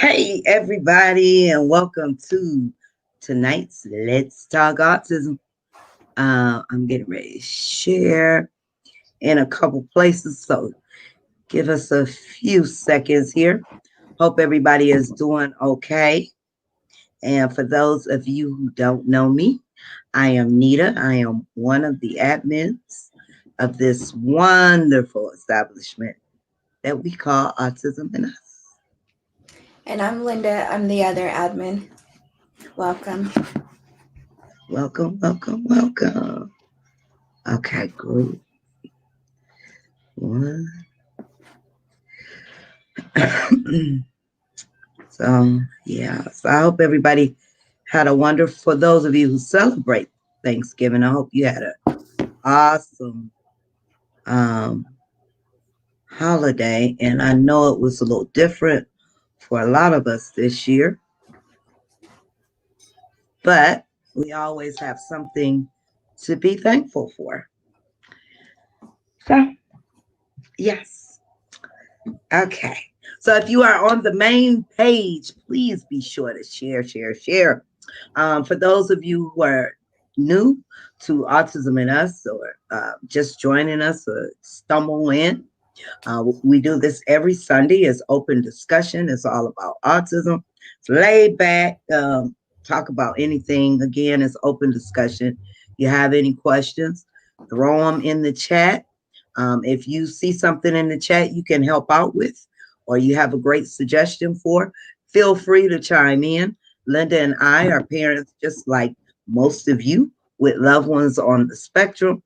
Hey, everybody, and welcome to tonight's Let's Talk Autism. I'm getting ready to share in a couple places, so give us a few seconds here. Hope everybody is doing okay. And for those of you who don't know me, I am Nita. I am one of the admins of this wonderful establishment that we call Autism and Us. And I'm Linda. I'm the other admin. Welcome. Welcome, welcome, welcome. Okay, great. One. So I hope everybody had a wonderful, for those of you who celebrate Thanksgiving, I hope you had an awesome um, holiday. And I know it was a little different for a lot of us this year, but we always have something to be thankful for. So, yes. Okay. So if you are on the main page, please be sure to share. For those of you who are new to Autism and Us or just joining us or stumble in, we do this every Sunday. It's open discussion. It's all about autism. It's laid back. Talk about anything. Again, it's open discussion. You have any questions, throw them in the chat. If you see something in the chat you can help out with, or you have a great suggestion for, feel free to chime in. Linda and I are parents just like most of you with loved ones on the spectrum.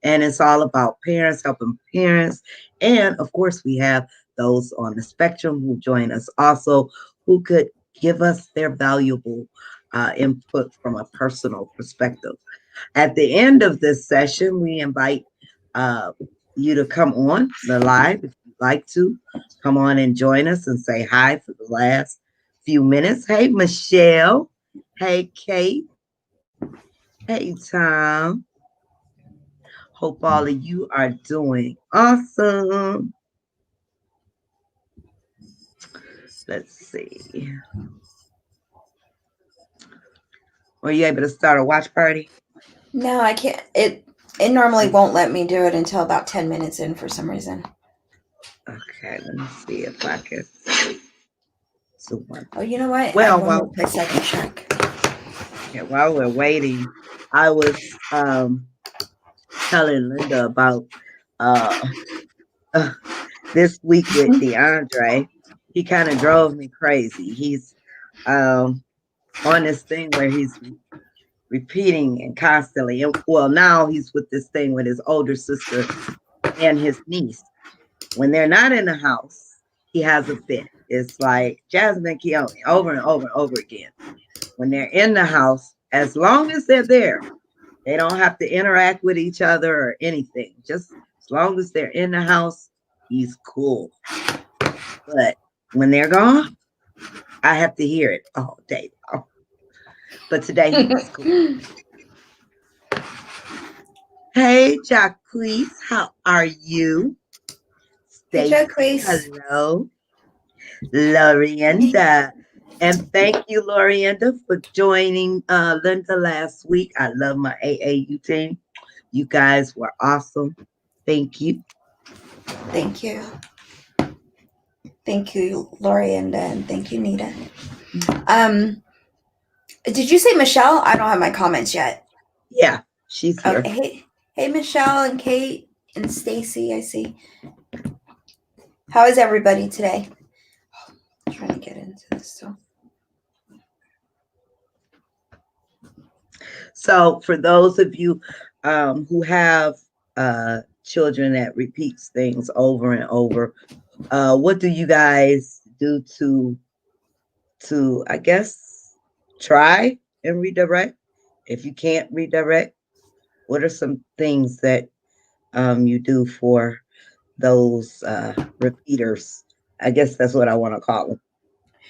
And it's all about parents helping parents. And of course, we have those on the spectrum who join us also, who could give us their valuable input from a personal perspective. At the end of this session, we invite uh, you to come on the live if you'd like to. Come on and join us and say hi for the last few minutes. Hey, Michelle. Hey, Kate. Hey, Tom. Hope all of you are doing awesome. Let's see. Were you able to start a watch party? No, I can't. It normally won't let me do it until about 10 minutes in for some reason. Okay, let me see if I can. So Oh, you know what? Well, I have one more place I can check. Yeah, while we're waiting, I was telling Linda about uh, this week with DeAndre. He kind of drove me crazy. He's on this thing where he's repeating and constantly. And, well, now he's with this thing with his older sister and his niece. When they're not in the house, he has a fit. It's like Jasmine Keone over and over and over again. When they're in the house, as long as they're there, they don't have to interact with each other or anything. Just as long as they're in the house, he's cool. But when they're gone, I have to hear it all day long. But today he was cool. Hey, Jacquees, how are you? Hey, Stacy, Jacquees. hello. Lorienda. And thank you, Lorienda, for joining Linda last week. I love my AAU team. You guys were awesome. Thank you. Thank you. Thank you, Lori, and thank you, Nita. Did you say Michelle? I don't have my comments yet. Yeah, she's here. Okay. Hey, Michelle and Kate and Stacy. I see. How is everybody today? I'm trying to get into this still. So for those of you who have children that repeats things over and over, what do you guys do to I guess try and redirect? If you can't redirect, what are some things that you do for those repeaters? I guess that's what I want to call them.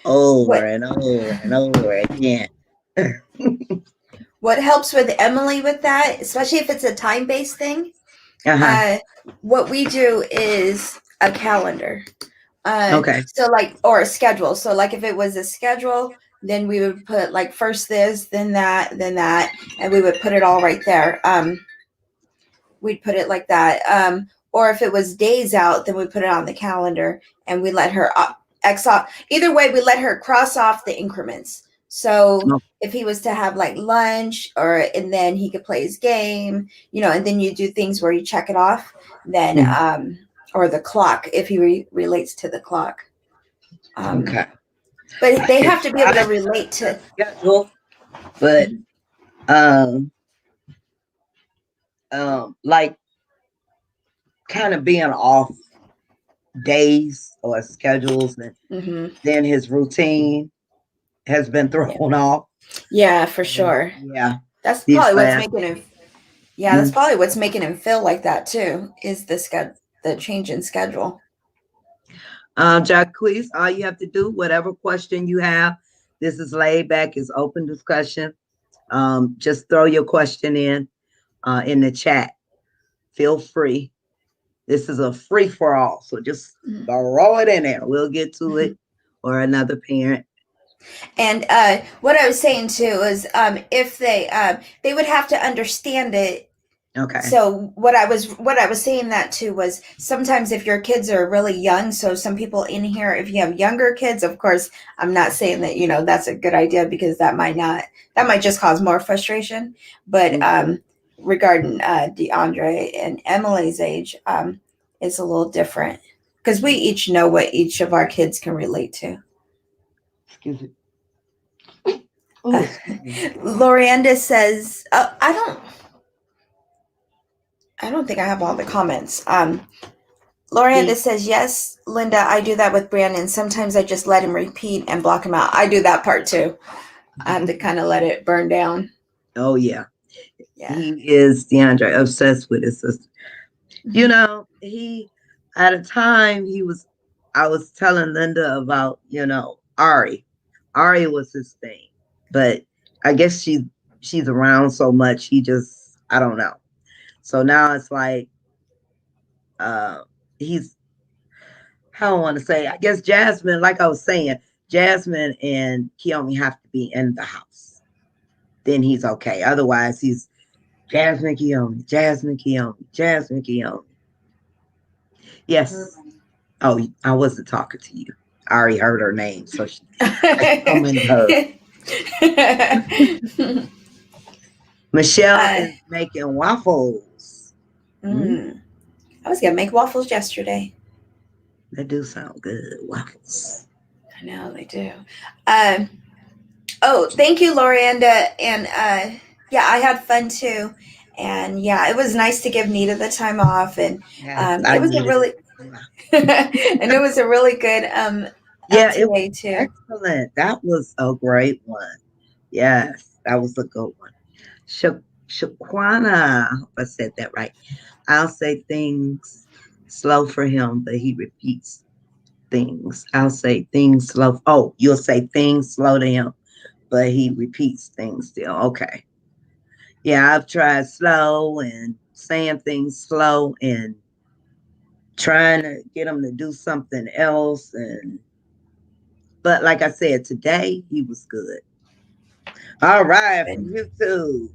Over and over and over again. What helps with Emily with that, especially if it's a time-based thing, what we do is a calendar. Okay. So like, or a schedule. So like if it was a schedule, then we would put like first this, then that, and we would put it all right there. We'd put it like that. Or if it was days out, then we put it on the calendar and we let her X off. Either way, we let her cross off the increments. So Oh, if he was to have like lunch, or and then he could play his game, and then you do things where you check it off, then mhm. or the clock if he relates to the clock. Okay. But I they can have to be able try to to relate a to. schedule, but um, like kind of being off days or schedules, and Hmm. then his routine has been Yeah, thrown off. yeah, for sure. Yeah, That's these probably what's last. making him. Yeah, that's Mm. probably what's making him feel like that too. Is the change in schedule. Jacquees, all you have to do, whatever question you have, this is laid back, it's open discussion. Just throw your question in the chat. Feel free. This is a free for all, so just Mhm. throw it in there. We'll get to it, or another parent. And what I was saying too is, if they would have to understand it. Okay. So what I was saying that too was, sometimes if your kids are really young, so some people in here, if you have younger kids, of course, I'm not saying that that's a good idea, because that might just cause more frustration. But regarding DeAndre and Emily's age, it's a little different, because we each know what each of our kids can relate to. Excuse me. Oh, excuse me. Lorianda says, I don't think I have all the comments. Lorianda See? says, yes, Linda, I do that with Brandon. Sometimes I just let him repeat and block him out. I do that part too. I have to kind of let it burn down. Oh yeah, Yeah. he is DeAndre obsessed with his sister. He at a time he was. I was telling Linda about Ari. Ari was his thing, but I guess she's around so much. He just I don't know. So now it's like uh he's how I want to say. I guess Jasmine, like I was saying, Jasmine and Kiyomi have to be in the house. Then he's okay. Otherwise, he's Jasmine Kiyomi, Jasmine Kiyomi, Jasmine Kiyomi. Yes. Oh, I wasn't talking to you. I already heard her name, so I summoned her. Michelle uh, is making waffles. Mm, mm, I was gonna make waffles yesterday. that do sound good. Waffles. I know they do. Um, oh, thank you, Lorianda, and yeah, I had fun too. And yeah, it was nice to give Nita the time off, and Yes, I it was a needed really it. and it was a really good Yeah, it was LTA too. excellent. That was a great one. Yes, that was a good one. Shaquana, I hope I said that right. I'll say things slow for him, but he repeats things. I'll say things slow. Oh, you'll say things slow to him, but he repeats things still. Okay. Yeah, I've tried slow and saying things slow and trying to get him to do something else. But like I said, today he was good. All right, from YouTube.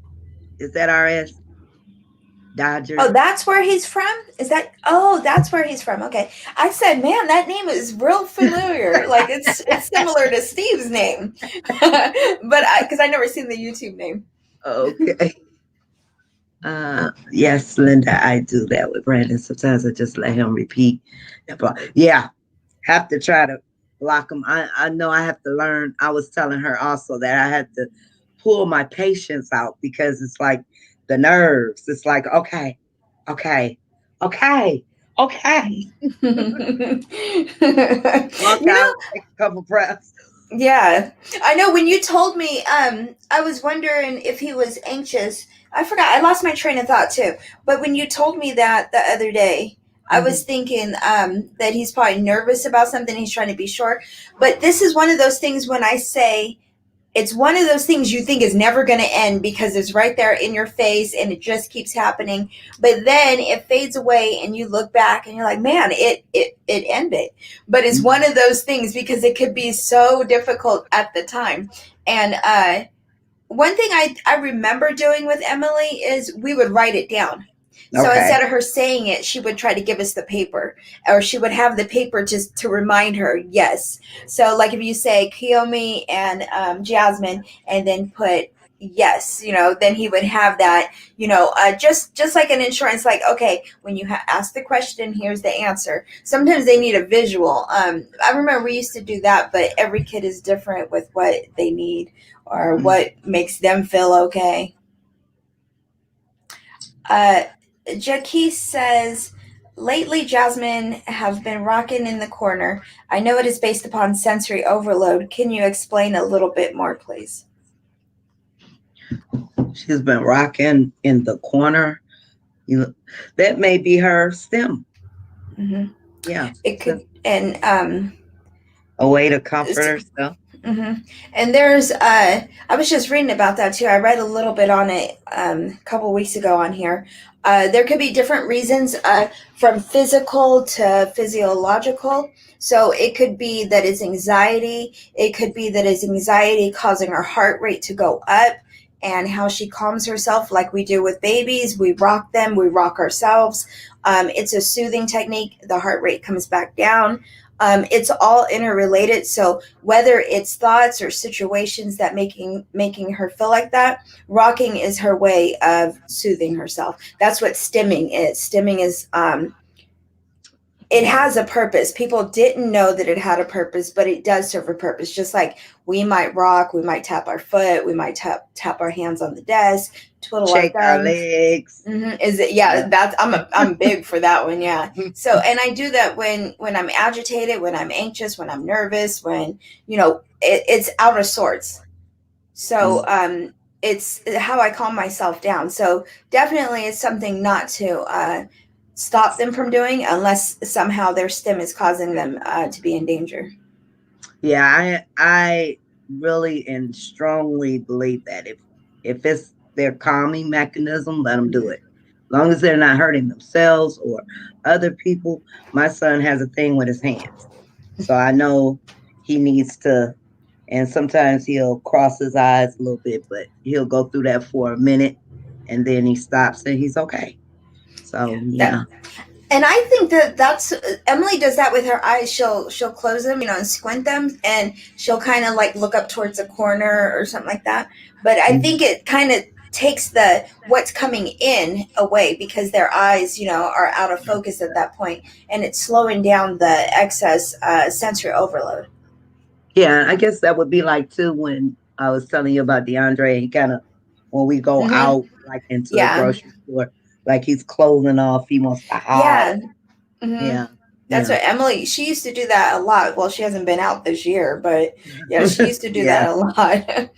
Is that RS Oh, Dodger? that's where he's from? Is that? Oh, that's where he's from. Okay. I said, man, that name is real familiar. Like it's similar to Steve's name. But because I never seen the YouTube name. Okay. Yes, Linda, I do that with Brandon. Sometimes I just let him repeat. Yeah, have to try to block him. I know I have to learn. I was telling her also that I had to pull my patience out because it's like the nerves. It's like, okay, okay, okay, okay. Walk you know, out, take a couple breaths. Yeah, I know. When you told me, I was wondering if he was anxious. I forgot. I lost my train of thought too. But when you told me that the other day, I was Mhm. thinking that he's probably nervous about something. He's trying to be sure. But this is one of those things when I say it's one of those things you think is never going to end because it's right there in your face and it just keeps happening. But then it fades away and you look back and you're like, man, it ended. But it's one of those things because it could be so difficult at the time. And one thing I remember doing with Emily is we would write it down. So Okay. instead of her saying it, she would try to give us the paper, or she would have the paper just to remind her, yes. So, like if you say Kiyomi and Jasmine, and then put yes, then he would have that, just like an insurance, like, okay, when you ask the question, here's the answer. Sometimes they need a visual. I remember we used to do that, but every kid is different with what they need or what makes them feel okay. Uh, Jackie says, lately Jasmine have been rocking in the corner. I know it is based upon sensory overload. Can you explain a little bit more, please? She's been rocking in the corner. You, that may be her stem. Mm-hmm. Yeah. It So could, and a way to comfort herself. mm-hmm. And there's I was just reading about that too. I read a little bit on it a couple weeks ago on here. There could be different reasons from physical to physiological. So it could be that it's anxiety. It could be that it's anxiety causing her heart rate to go up, and how she calms herself like we do with babies. We rock them, we rock ourselves. It's a soothing technique. The heart rate comes back down. It's all interrelated. So whether it's thoughts or situations that making her feel like that, rocking is her way of soothing herself. That's what stimming is. Stimming is it has a purpose. People didn't know that it had a purpose, but it does serve a purpose. Just like we might rock, we might tap our foot, we might tap our hands on the desk, twiddle our Shake our thumbs. legs. Mm-hmm. Is it? Yeah, Yeah. that's I'm big for that one. Yeah. So, and I do that when I'm agitated, when I'm anxious, when I'm nervous, when it's out of sorts. So, it's how I calm myself down. So definitely, it's something not to stop them from doing unless somehow their stim is causing them to be in danger. Yeah, I really and strongly believe that if it's their calming mechanism, let them do Mm-hmm. it. As long as they're not hurting themselves or other people. My son has a thing with his hands. So I know he needs to, and sometimes he'll cross his eyes a little bit, but he'll go through that for a minute and then he stops and he's okay. So That yeah. and I think that's Emily does that with her eyes. She'll close them, and squint them, and she'll kind of like look up towards a corner or something like that. But I think it kind of takes the what's coming in away because their eyes, are out of focus at that point, and it's slowing down the excess sensory overload. Yeah, I guess that would be like too when I was telling you about DeAndre. He kind of when we go Mm-hmm. out like into the Yeah, grocery store, like he's closing off. He wants to hide. yeah. Mm-hmm. Yeah, That's yeah, what Emily. She used to do that a lot. Well, she hasn't been out this year, but yeah, she used to do yeah. that a lot.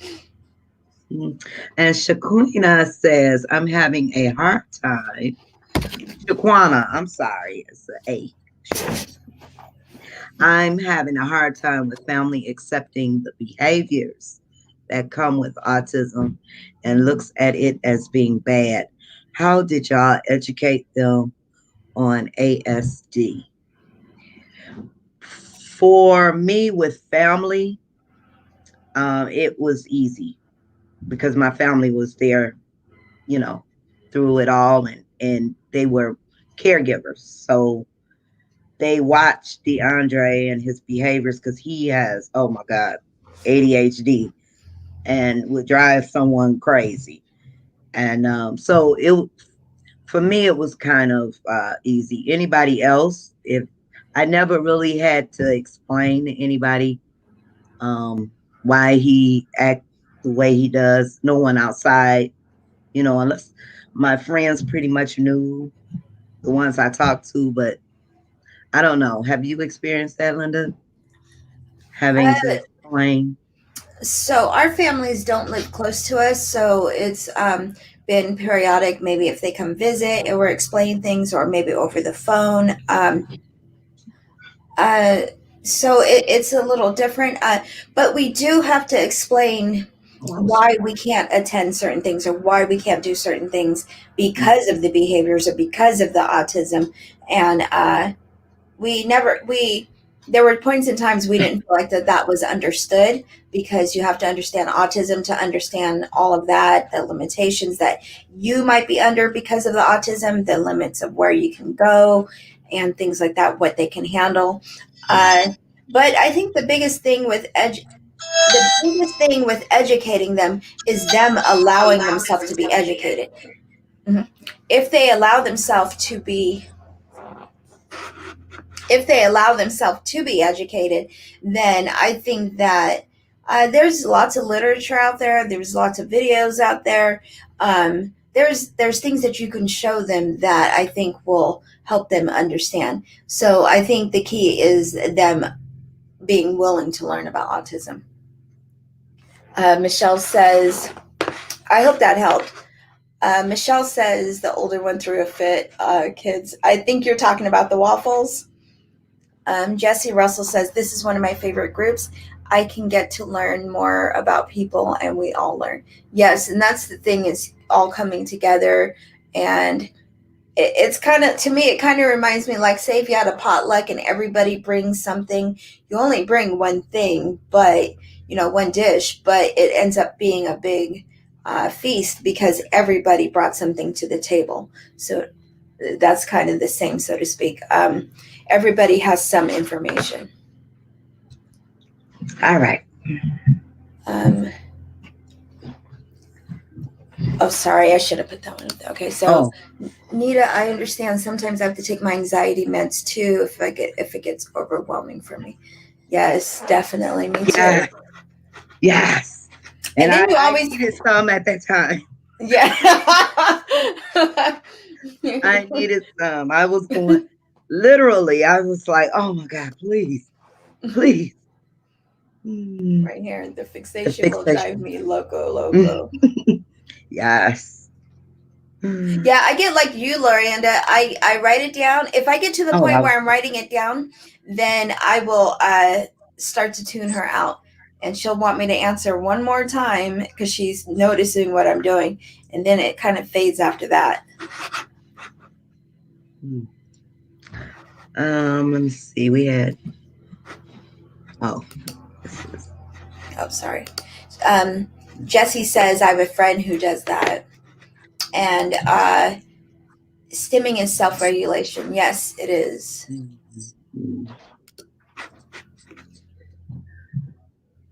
Mm. And Shaquina says, "I'm having a hard time." Shaquana, I'm sorry, it's an A. I'm having a hard time with family accepting the behaviors that come with autism and looks at it as being bad. How did y'all educate them on ASD? For me, with family, it was easy because my family was there, you know, through it all, and they were caregivers. So they watched DeAndre and his behaviors because he has, oh my God, ADHD and would drive someone crazy. And so it for me it was kind of easy. Anybody else, if I never really had to explain to anybody why he act the way he does. No one outside, unless my friends pretty much knew the ones I talked to, but I don't know. Have you experienced that, Linda? Having to explain? So our families don't live close to us, so it's been periodic. Maybe if they come visit and we're explaining things, or maybe over the phone. Uh, So it's a little different, but we do have to explain Oh, I was why we trying. can't attend certain things or why we can't do certain things because of the behaviors or because of the autism. And we there were points in times we didn't feel like that was understood, because you have to understand autism to understand all of that, the limitations that you might be under because of the autism, the limits of where you can go and things like that, what they can handle. uh, but I think the biggest thing with educating them is them allowing themselves to be educated. Mhm. If they allow themselves to be if they allow themselves to be educated, then I think that there's lots of literature out there. There's lots of videos out there. There's things that you can show them that I think will help them understand. So I think the key is them being willing to learn about autism. Michelle says, I hope that helped. Michelle says the older one threw a fit. Kids, I think you're talking about the waffles. Jesse Russell says, this is one of my favorite groups. I can get to learn more about people and we all learn. Yes, and that's the thing, is all coming together. And it's kind of, to me, it kind of reminds me, like, say if you had a potluck and everybody brings something, you only bring one thing, but, one dish, but it ends up being a big feast because everybody brought something to the table. So that's kind of the same, so to speak. Everybody has some information. All right. Um, oh, sorry, I should have put that one up there. Okay, so Oh, Nita, I understand. Sometimes I have to take my anxiety meds too if it gets overwhelming for me. Yes, definitely, me too. yeah. Yes. And And then you I always, needed some at that time. yeah. I needed some. I was going, literally, I was like, oh my God, please, please. Mm, Right here, the the fixation will drive fixation. me loco, Mm, loco. yes. Mm. Yeah, I get like you, Lorianda. I write it down. If I get to the Oh, point I was, where I'm writing it down, then I will start to tune her out, and she'll want me to answer one more time because she's noticing what I'm doing, and then it kind of fades after that. mm. Let me see. We had, oh, this is, Oh, sorry. Um, Jesse says I have a friend who does that, and stimming is self-regulation. Yes, it is. mm, mm.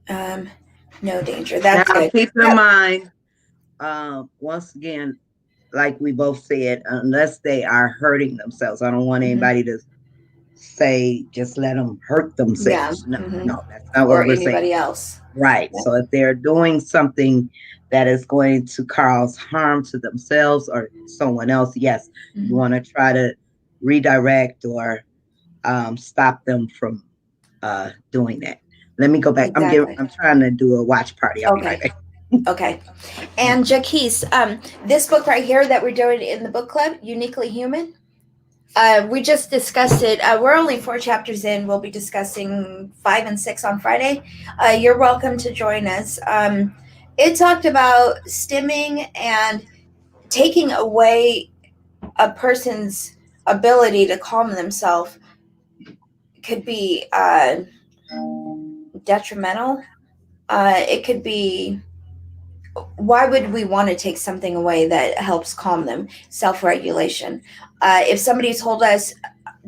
Um, no danger. Now That's good. keep in Yep. mind, once again, like we both said, unless they are hurting themselves, I don't want Mm-hmm. anybody to say just let them hurt Yeah. themselves. No, Mm-hmm. no, that's not what Or we're saying. anybody else. Right. Yep. So if they're doing something that is going to cause harm to themselves or someone else, yes, you Mm-hmm. want to try to redirect or stop them from doing that. Let me go back. Exactly. I'm trying to do a watch party. I'll be right Okay. back. Okay. And Jaquise, this book right here that we're doing in the book club, Uniquely Human, we just discussed it. We're only 4 chapters in. We'll be discussing 5 and 6 on Friday. You're welcome to join us. It talked about stimming and taking away a person's ability to calm themselves could be detrimental. It could be, why would we want to take something away that helps calm them? Self-regulation. If somebody told us,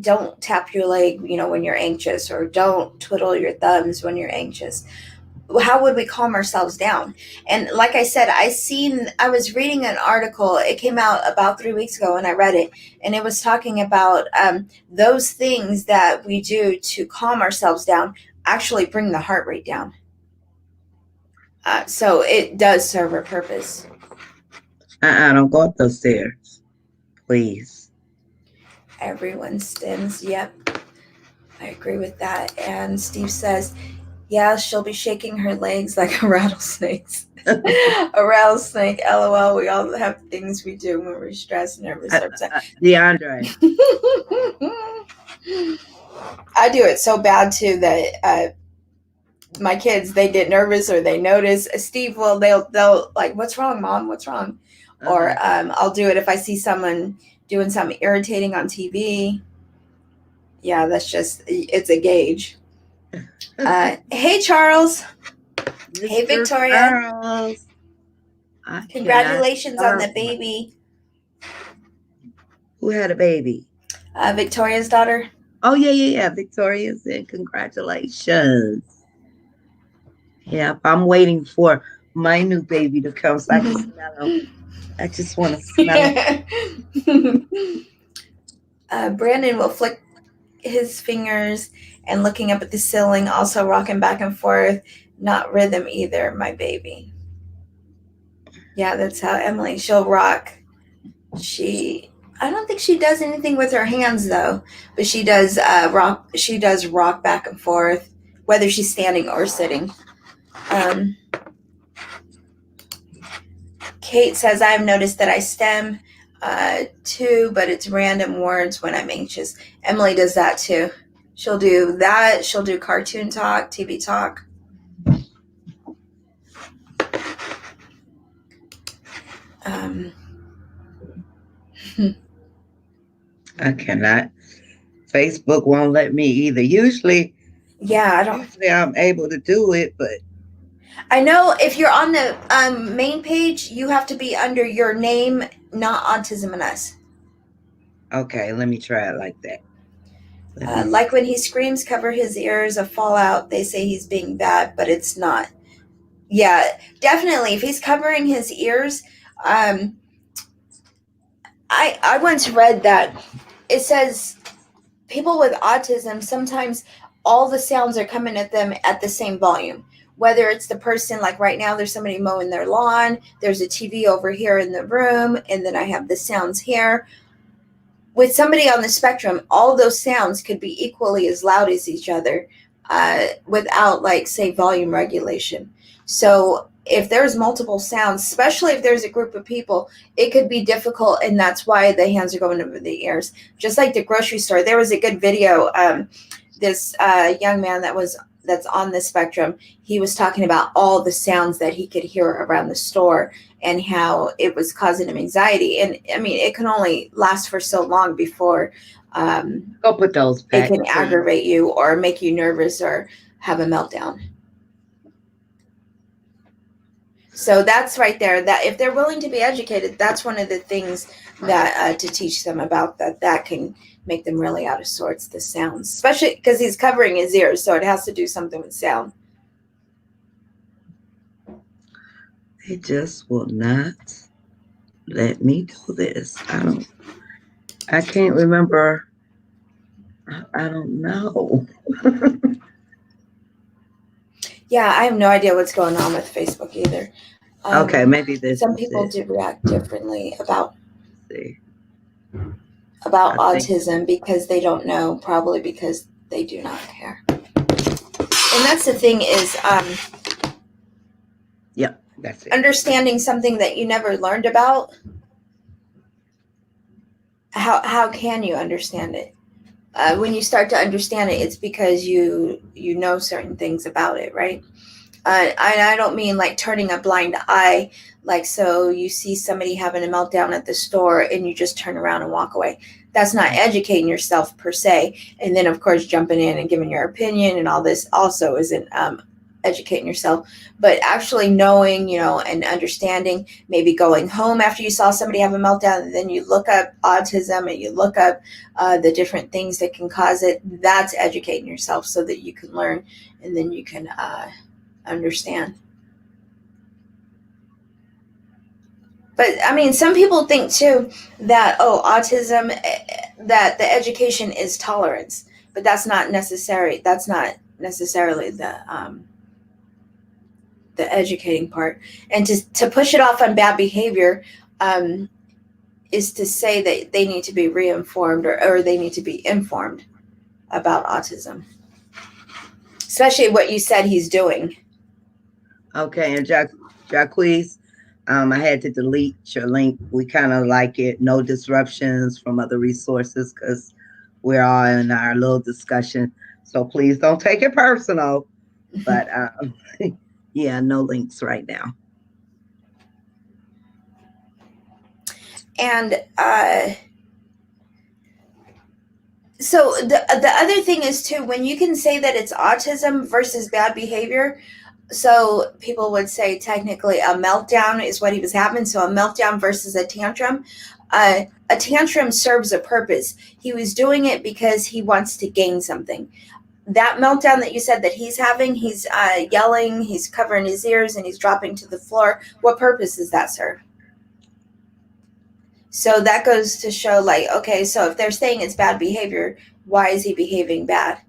don't tap your leg, when you're anxious, or don't twiddle your thumbs when you're anxious, how would we calm ourselves down? And like I said, I was reading an article. It came out about 3 weeks ago, and I read it, and it was talking about those things that we do to calm ourselves down actually bring the heart rate down. So it does serve a purpose. Don't go up those stairs, please. Everyone stims. Yep, I agree with that. And Steve says, yeah, she'll be shaking her legs like a rattlesnake. A rattlesnake, lol. We all have things we do when we're stressed, nervous, or upset. DeAndre. I do it so bad too that my kids, they get nervous or they notice. Steve will, they'll like, what's wrong, Mom? What's wrong? Or Uh-huh. I'll do it if I see someone doing something irritating on TV. Yeah, that's just, it's a gauge. Hey, Charles. Hey, Mr. Victoria. Charles. I cannot Congratulations on start the one. baby. Who had a baby? Victoria's daughter. Oh, yeah, yeah, yeah. Victoria said, congratulations. Yep, I'm waiting for my new baby to come so I can smell him. I just want to smell him. Brandon will flick his fingers and looking up at the ceiling, also rocking back and forth. Not rhythm either, my baby. Yeah, that's how Emily, she'll rock. I don't think she does anything with her hands though, but she does rock. She does rock back and forth, whether she's standing or sitting. Um, Kate says, I've noticed that I stem too, but it's random words when I'm anxious. Emily does that too. She'll do that. She'll do cartoon talk, TV talk. Um, I cannot. Facebook won't let me either. yeah, I don't. Usually I'm able to do it, but I know if you're on the main page, you have to be under your name, not Autism and Us. okay, let me try it like that. Let me Like see. when he screams, cover his ears, a fallout, they say he's being bad, but it's not. Yeah, definitely. If he's covering his ears, um, I once read that it says people with autism sometimes all the sounds are coming at them at the same volume. Whether it's the person, like right now, there's somebody mowing their lawn, there's a TV over here in the room, and then I have the sounds here. With somebody on the spectrum, all those sounds could be equally as loud as each other without, like, say, volume regulation. So if there's multiple sounds, especially if there's a group of people, it could be difficult, and that's why the hands are going over the ears. Just like the grocery store, there was a good video. This young man that's on the spectrum, he was talking about all the sounds that he could hear around the store and how it was causing him anxiety. And I mean, it can only last for so long before Go put those it back, can please. aggravate you or make you nervous or have a meltdown. So that's right there. That if they're willing to be educated, that's one of the things that to teach them about that can make them really out of sorts. The sounds, especially because he's covering his ears, so it has to do something with sound. They just will not let me do this. I can't remember. I don't know. Yeah, I have no idea what's going on with Facebook either. Okay, maybe this Some is people it. do react differently Let's see. about I think, autism because they don't know, probably because they do not care. And that's the thing is yep, that's it. understanding something that you never learned about. How can you understand it? When you start to understand it, it's because you know certain things about it, right? I don't mean like turning a blind eye, like so you see somebody having a meltdown at the store and you just turn around and walk away. That's not educating yourself per se. And then, of course, jumping in and giving your opinion and all this also isn't educating yourself, but actually knowing, and understanding, maybe going home after you saw somebody have a meltdown, and then you look up autism and you look up the different things that can cause it. That's educating yourself so that you can learn and then you can understand. But I mean, some people think too that autism, that the education is tolerance, but that's not necessary. That's not necessarily the educating part. And to push it off on bad behavior um, is to say that they need to be reinformed or they need to be informed about autism, especially what you said he's doing. Okay, and Jacquees, I had to delete your link. We kind of like it. No disruptions from other resources because we're all in our little discussion. So please don't take it personal. But yeah, no links right now. And so the other thing is too, when you can say that it's autism versus bad behavior. So people would say technically a meltdown is what he was having. So a meltdown versus a tantrum. A tantrum serves a purpose. He was doing it because he wants to gain something. That meltdown that you said that he's having, he's yelling, he's covering his ears, and he's dropping to the floor. What purpose does that serve? So that goes to show, like, okay, so if they're saying it's bad behavior, why is he behaving bad?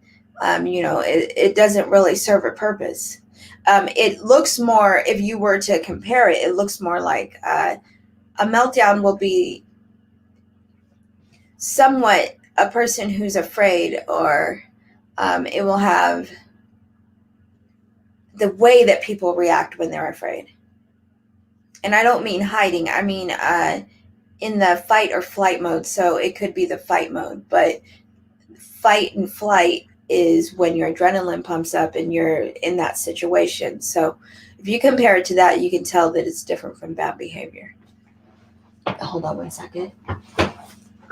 It doesn't really serve a purpose. It looks more, if you were to compare it, it looks more like a meltdown will be somewhat a person who's afraid, or it will have the way that people react when they're afraid. And I don't mean hiding, I mean in the fight or flight mode. So it could be the fight mode, but fight and flight is when your adrenaline pumps up and you're in that situation. So if you compare it to that, you can tell that it's different from bad behavior. Hold on one second.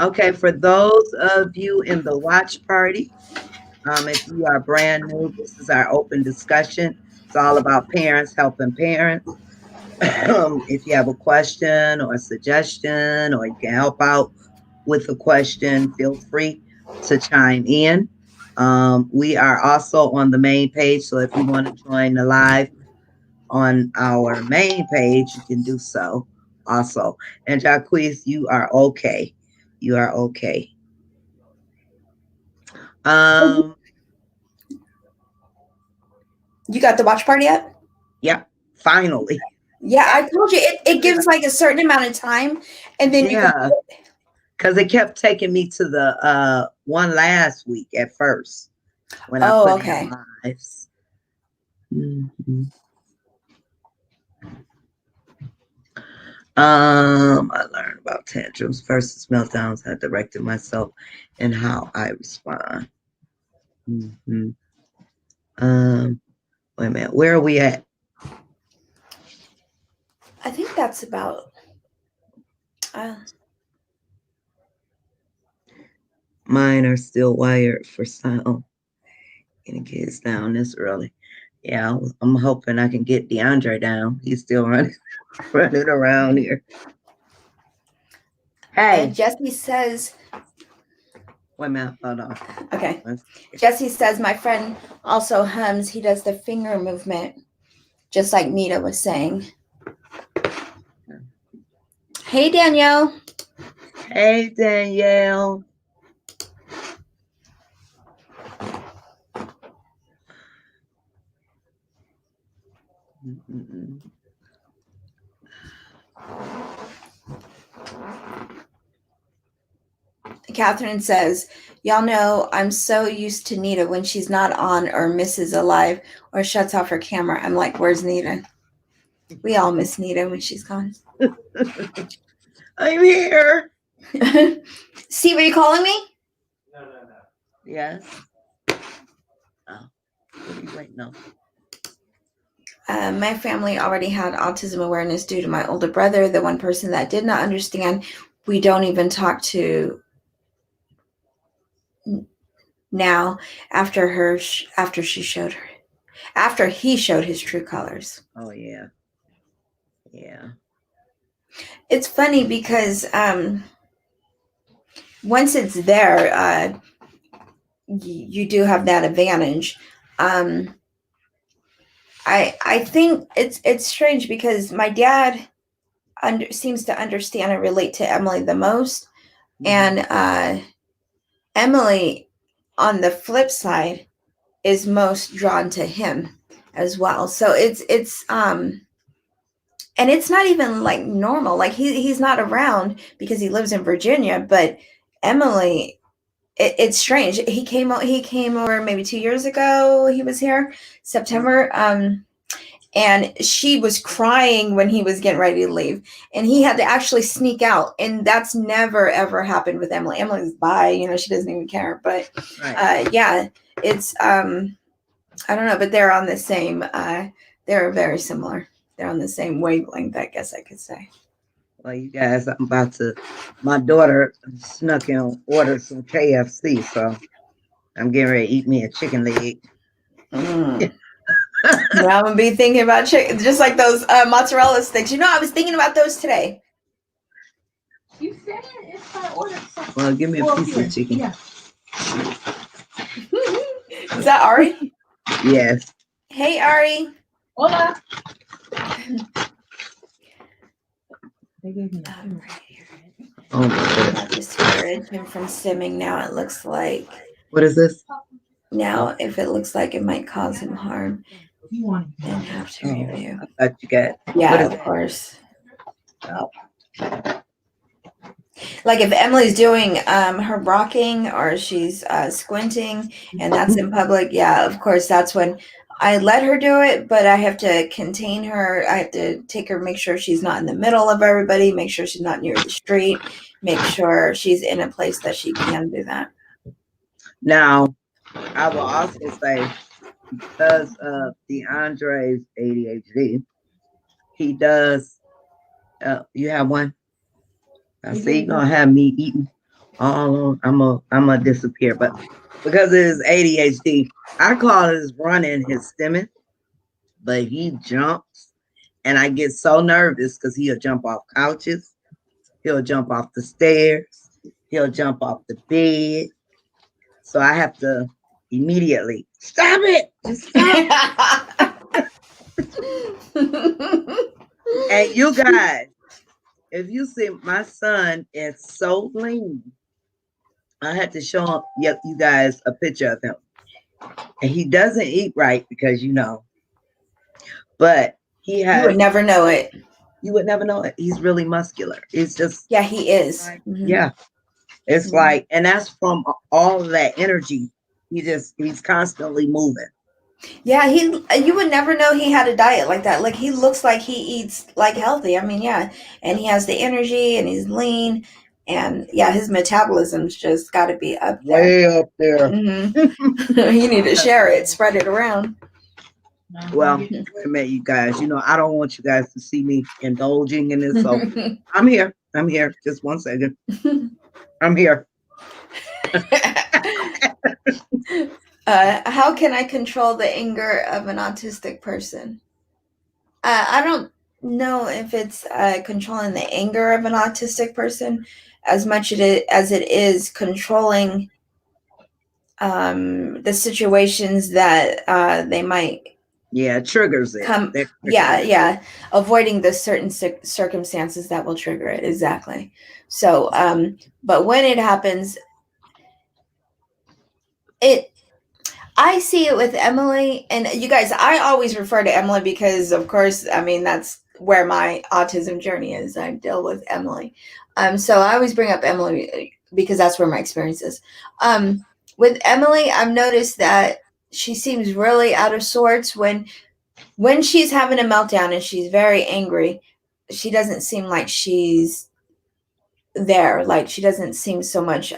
Okay, for those of you in the watch party, if you are brand new, this is our open discussion. It's all about parents helping parents. If you have a question or a suggestion, or you can help out with a question, feel free to chime in. We are also on the main page, so if you want to join the live on our main page, you can do so also. And Jacquees, you are okay. You are okay. Um, You got the watch party up? yeah, finally. Yeah, I told you it gives like a certain amount of time, and then you can. Yeah, because it kept taking me to the one last week at first when I Oh, put okay. in lives. Mhm. I learned about tantrums versus meltdowns. I directed myself in how I respond. Hmm. Wait a minute. Where are we at? I think that's about. Uh, Mine are still wired for sound. Getting kids down this early. Yeah, I'm hoping I can get DeAndre down. He's still running around here. Hey, Jesse says. wait a minute. Hold on. Okay. Jesse says my friend also hums. He does the finger movement, just like Nita was saying. Hey, Danielle. Hey, Danielle. Mm-mm. Catherine says, y'all know I'm so used to Nita when she's not on or misses a live or shuts off her camera. I'm like, where's Nita? We all miss Nita when she's gone. I'm here. Steve, are you calling me? No. Yes. Oh, what are you waiting on? My family already had autism awareness due to my older brother, the one person that did not understand. We don't even talk to now after he showed his true colors. Oh, yeah. Yeah. It's funny because once it's there, you do have that advantage. I think it's strange because my dad seems to understand and relate to Emily the most, and Emily, on the flip side, is most drawn to him as well. So it's and it's not even like normal. Like he's not around because he lives in Virginia, but Emily, it's strange. He came over maybe 2 years ago. He was here September, and she was crying when he was getting ready to leave, and he had to actually sneak out, and that's never ever happened with Emily. Emily's bye, she doesn't even care. But Right. yeah, it's I don't know, but they're on the same they're very similar. They're on the same wavelength, I guess I could say. Well, you guys, I'm about to. My daughter snuck in and ordered some KFC, so I'm getting ready to eat me a chicken leg. Mm. Now I'm gonna be thinking about chicken, just like those mozzarella sticks. I was thinking about those today. You said if I ordered something. Well, give me a piece of chicken. Yeah. Is that Ari? Yes. Hey, Ari. Hola. Oh my I'll discourage him from simming now. It looks like What is this? now, if it looks like it might cause him harm, You want then have to Oh, review. I thought you got. What Yeah, is of that? course. Oh, Like if Emily's doing her rocking or she's squinting and that's in public, yeah, of course, that's when I let her do it, but I have to contain her. I have to take her, make sure she's not in the middle of everybody, make sure she's not near the street, make sure she's in a place that she can do that. now, I will also say because of DeAndre's ADHD, he does. You have one. I see you gonna have me eating all on. I'm gonna disappear, but because of his ADHD, I call his running his stimming, but he jumps, and I get so nervous because he'll jump off couches, he'll jump off the stairs, he'll jump off the bed. So I have to immediately stop it. Just stop. And you guys, if you see my son is so lean, I had to show you guys a picture of him. And he doesn't eat right because but he You would has, never know it. you would never know it. He's really muscular. It's just, Yeah, he is. yeah, it's like, and that's from all of that energy. He's constantly moving. Yeah, you would never know he had a diet like that. Like he looks like he eats like healthy. I mean, yeah, and he has the energy and he's lean, and yeah, his metabolism's just got to be up there. Way up there. You need to share it, spread it around. Well, I met you guys. I don't want you guys to see me indulging in this. So I'm here. I'm here. Just 1 second. I'm here. How can I control the anger of an autistic person? I don't know if it's controlling the anger of an autistic person as much as it is controlling the situations that they might triggers it. come. Yeah, avoiding the certain circumstances that will trigger it. Exactly. So, but when it happens, I see it with Emily, and you guys, I always refer to Emily because, of course, I mean, that's where my autism journey is. I deal with Emily. So I always bring up Emily because that's where my experience is. With Emily, I've noticed that she seems really out of sorts when she's having a meltdown and she's very angry. She doesn't seem like she's there. Like she doesn't seem so much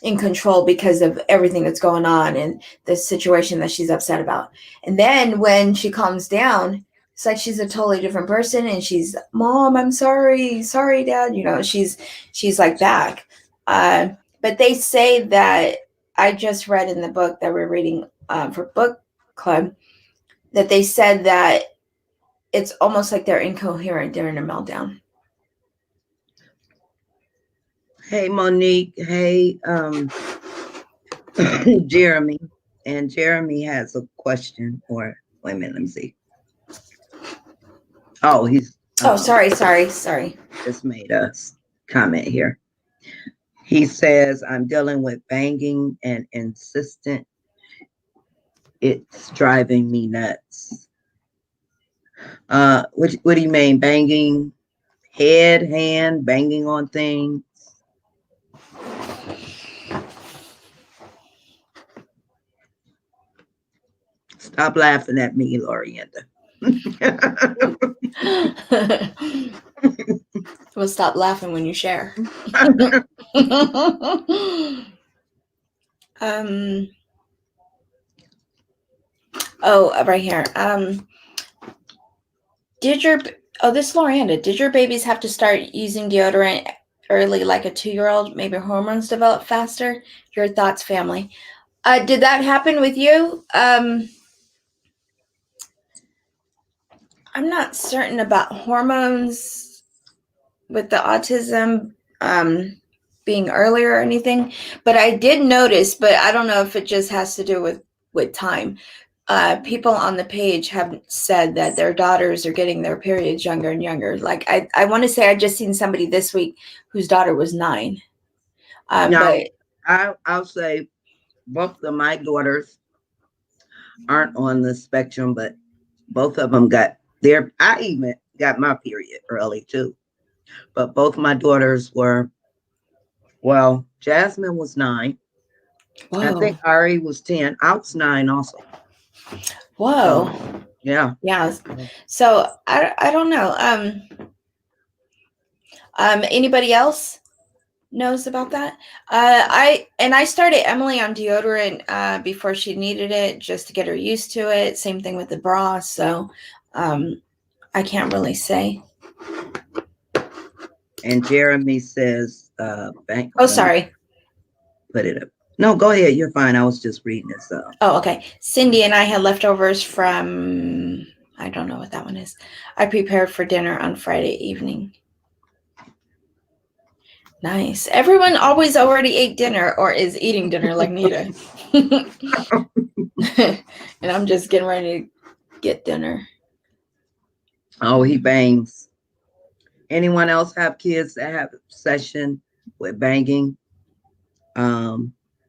in control because of everything that's going on and the situation that she's upset about. And then when she calms down, it's like she's a totally different person and she's, Mom, I'm sorry, Dad. She's like back. But they say that I just read in the book that we're reading for book club that they said that it's almost like they're incoherent during a meltdown. Hey, Monique. Hey, Jeremy. And Jeremy has a question, or wait a minute, let me see. Oh, he's. Sorry. Just made a comment here. He says, I'm dealing with banging and insistent. It's driving me nuts. What do you mean? Banging head, hand, banging on things? Stop laughing at me, Lorienda. We'll stop laughing when you share. Oh, right here. This is Loranda. Did your babies have to start using deodorant early, like a 2-year-old? Maybe hormones develop faster? Your thoughts, family. Did that happen with you? I'm not certain about hormones with the autism being earlier or anything, but I did notice, but I don't know if it just has to do with time. People on the page have said that their daughters are getting their periods younger and younger. Like I want to say I just seen somebody this week whose daughter was 9. Now, But I'll say both of my daughters aren't on the spectrum, but both of them got their. I even got my period early too. But both my daughters were. Well, Jasmine was 9. I whoa, think Ari was 10. I was 9 also. whoa, So, yeah. yeah. So I don't know. Anybody else knows about that? I started Emily on deodorant before she needed it, just to get her used to it. Same thing with the bra. So I can't really say. And Jeremy says, bank. Oh, sorry. Put it up. No, go ahead. You're fine. I was just reading it. So. Oh, okay. Cindy and I had leftovers from, I don't know what that one is. I prepared for dinner on Friday evening. Nice. Everyone always already ate dinner or is eating dinner like Nita. And I'm just getting ready to get dinner. Oh, he bangs. Anyone else have kids that have obsession with banging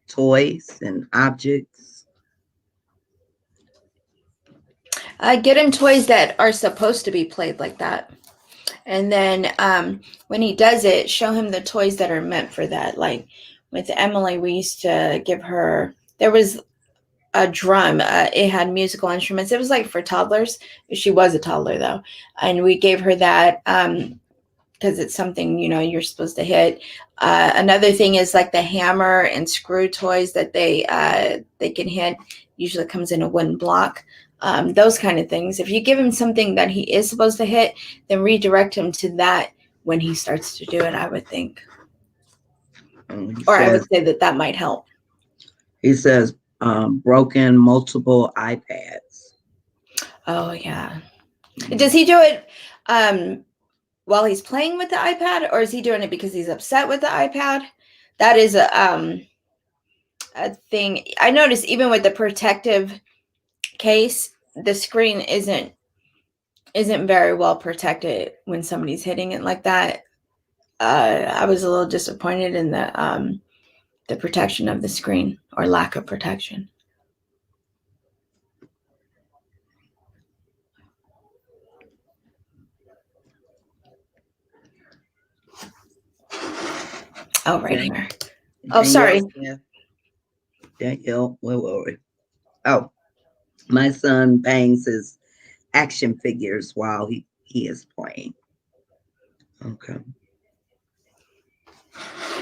toys and objects? Get him toys that are supposed to be played like that. And then when he does it, show him the toys that are meant for that. Like with Emily, we used to give her, there was a drum. It had musical instruments. It was like for toddlers. She was a toddler though. And we gave her that because it's something, you're supposed to hit. Another thing is like the hammer and screw toys that they can hit. Usually comes in a wooden block. Those kind of things. If you give him something that he is supposed to hit, then redirect him to that when he starts to do it, I would think. I would say that might help. He says broken multiple iPads. Oh, yeah. Does he do it while he's playing with the iPad, or is he doing it because he's upset with the iPad? That is a thing. I noticed even with the protective case, the screen isn't very well protected when somebody's hitting it like that. I was a little disappointed in the protection of the screen, or lack of protection. Oh, right here. Oh, sorry. Danielle, where were we? Oh, my son bangs his action figures while he is playing. Okay.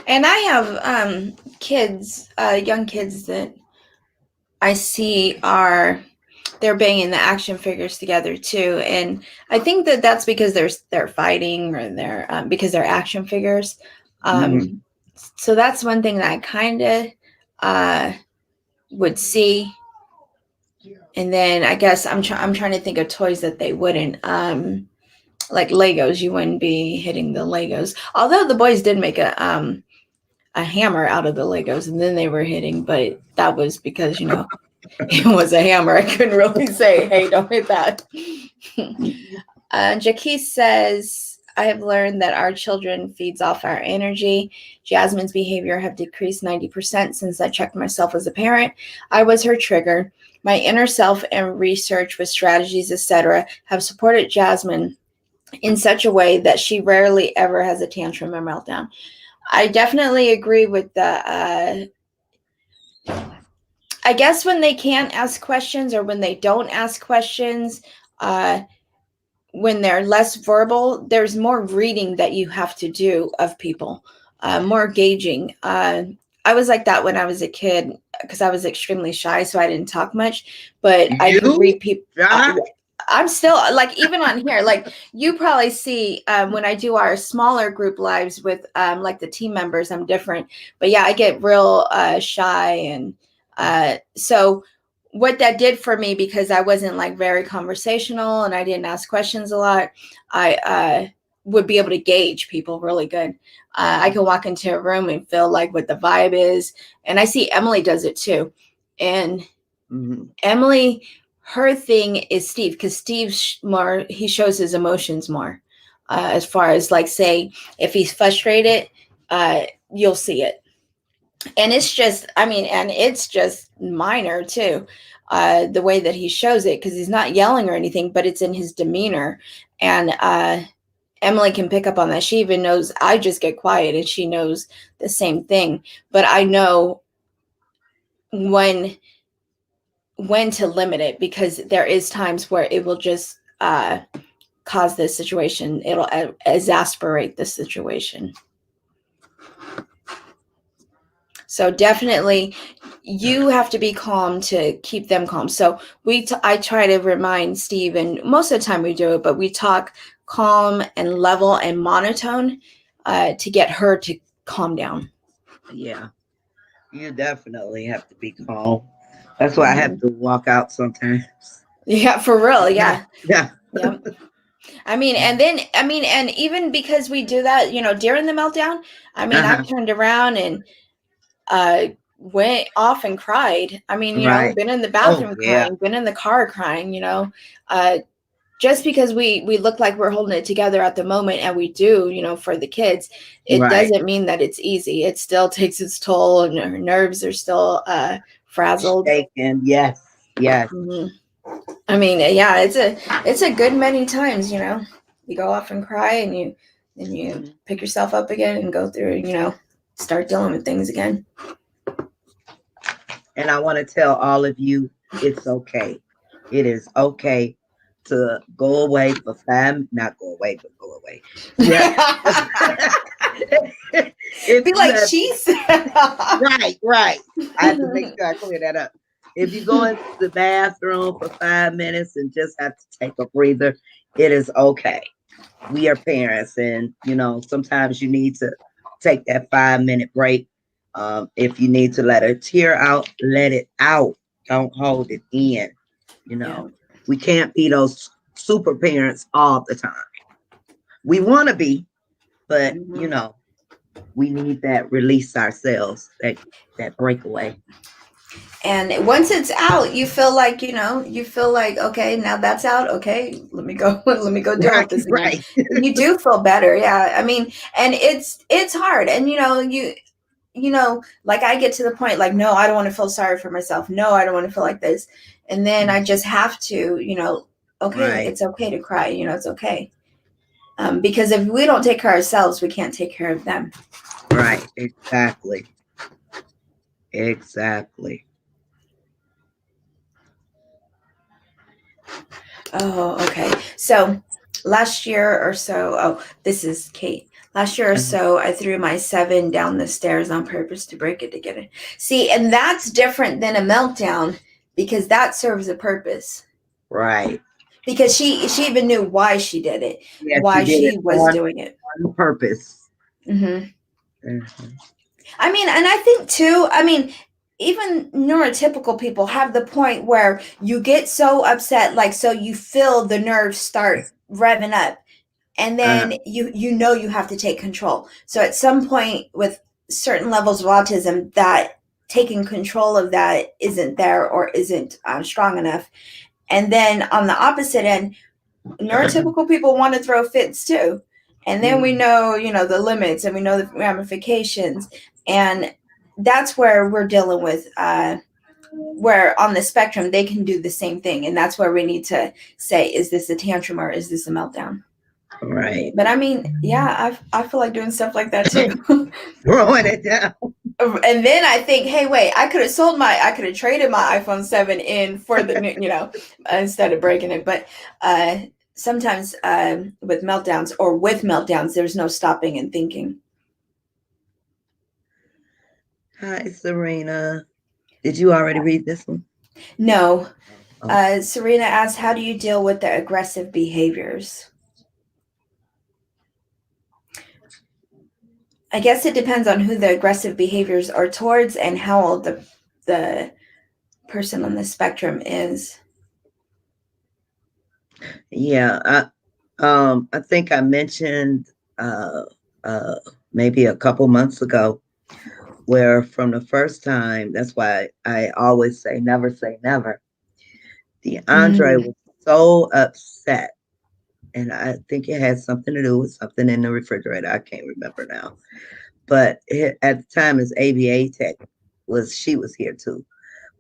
And I have kids, young kids that I see they're banging the action figures together too, and I think that that's because they're fighting, or they're because they're action figures. So that's one thing that I kind of would see. And then I guess I'm trying to think of toys that they wouldn't. Like Legos, you wouldn't be hitting the Legos. Although the boys did make a hammer out of the Legos, and then they were hitting, but that was because it was a hammer. I couldn't really say, hey, don't hit that. Jackie says, I have learned that our children feeds off our energy. Jasmine's behavior have decreased 90% since I checked myself as a parent. I was her trigger. My inner self and research with strategies, etc., have supported Jasmine in such a way that she rarely ever has a tantrum or meltdown. I definitely agree with the I guess when they can't ask questions, or when they don't ask questions, when they're less verbal, there's more reading that you have to do of people, more gauging. I was like that when I was a kid because I was extremely shy, so I didn't talk much, but I could You, read people. Josh? I'm still like, even on here, like you probably see when I do our smaller group lives with like the team members, I'm different. But yeah, I get real shy. And so what that did for me, because I wasn't like very conversational and I didn't ask questions a lot, I would be able to gauge people really good. I can walk into a room and feel like what the vibe is. And I see Emily does it too. And Emily, her thing is Steve, because Steve's more, he shows his emotions more. As far as like, say, if he's frustrated, you'll see it. And it's just, I mean, and it's just minor too, the way that he shows it, because he's not yelling or anything, but it's in his demeanor. And Emily can pick up on that. She even knows I just get quiet, and she knows the same thing. But I know when to limit it, because there is times where it will just cause this situation. It'll exasperate the situation. So definitely you have to be calm to keep them calm. So I try to remind Steve, and most of the time we do it, but we talk calm and level and monotone to get her to calm down. Yeah, you definitely have to be calm. That's why I have to walk out sometimes. Yeah, for real. Yeah. Yeah. Yep. I mean, and even because we do that, during the meltdown, I mean, I've turned around and went off and cried. I mean, Right. been in the bathroom crying, been in the car crying, just because we look like we're holding it together at the moment, and we do, for the kids, it doesn't mean that it's easy. It still takes its toll, and our nerves are still frazzled. Shaken. Yes. Yes. Mm-hmm. I mean, yeah, it's a good many times, you go off and cry, and you pick yourself up again and go through, start dealing with things again. And I want to tell all of you, it's okay. It is okay to go away for not go away, but go away. Yeah. Be like she said. Right. I have to make sure I clear that up. If you go into the bathroom for 5 minutes and just have to take a breather, it is okay. We are parents, and sometimes you need to take that 5-minute break. If you need to let a tear out, let it out. Don't hold it in. We can't be those super parents all the time. We want to be, but we need that release ourselves, that breakaway. And once it's out, you feel like, okay, now that's out. Okay, let me go deal with this again. Right. You do feel better. Yeah. I mean, and it's hard. And, like I get to the point, like, no, I don't want to feel sorry for myself. No, I don't want to feel like this. And then I just have to, okay, it's okay to cry. It's okay. Because if we don't take care of ourselves, we can't take care of them. Right. Exactly. Oh, okay. So last year or so, this is Kate. Last year or so, I threw my 7 down the stairs on purpose to break it to get it. See, and that's different than a meltdown, because that serves a purpose. Right. Because she even knew why she did it, why she was doing it. On purpose. I mean, and I think too, even neurotypical people have the point where you get so upset, like, so you feel the nerves start revving up, and then you have to take control. So at some point with certain levels of autism, that taking control of that isn't there, or isn't strong enough. And then on the opposite end, neurotypical people want to throw fits too. And then we know, the limits, and we know the ramifications. And that's where we're dealing with, where on the spectrum, they can do the same thing. And that's where we need to say, is this a tantrum or is this a meltdown? Right. But I mean, yeah, I feel like doing stuff like that too. Throwing it down. And then I think, hey, wait, I could have traded my iPhone 7 in for the new, instead of breaking it. But sometimes with meltdowns, there's no stopping and thinking. Hi, Serena. Did you already read this one? No. Oh. Serena asked, how do you deal with the aggressive behaviors? I guess it depends on who the aggressive behaviors are towards and how old the person on the spectrum is. Yeah, I think I mentioned uh, uh, maybe a couple months ago where from the first time, that's why I always say never. DeAndre was so upset, and I think it had something to do with something in the refrigerator. I can't remember now, but at the time, his ABA tech she was here too.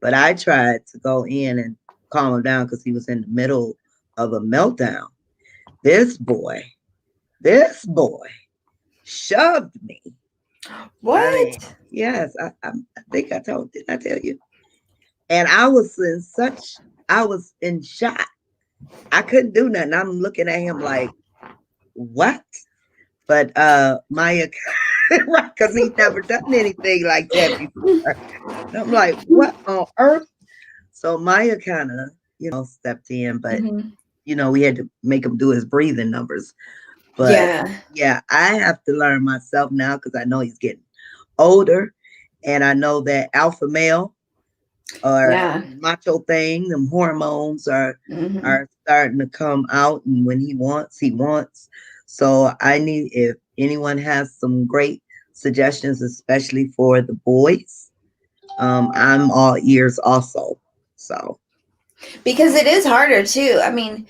But I tried to go in and calm him down because he was in the middle of a meltdown. This boy, this boy shoved me. What? Yes, I think didn't I tell you? And I was in shock. I couldn't do nothing. I'm looking at him like, what? But Maya, right, because he's never done anything like that before. And I'm like, what on earth? So Maya kind of, stepped in, but Mm-hmm. we had to make him do his breathing numbers. But Yeah. yeah, I have to learn myself now because I know he's getting older, and I know that alpha male or Yeah. macho thing, them hormones Mm-hmm. are starting to come out, and when he wants, he wants. So I need if anyone has some great suggestions, especially for the boys. I'm all ears also. So Because it is harder too. I mean,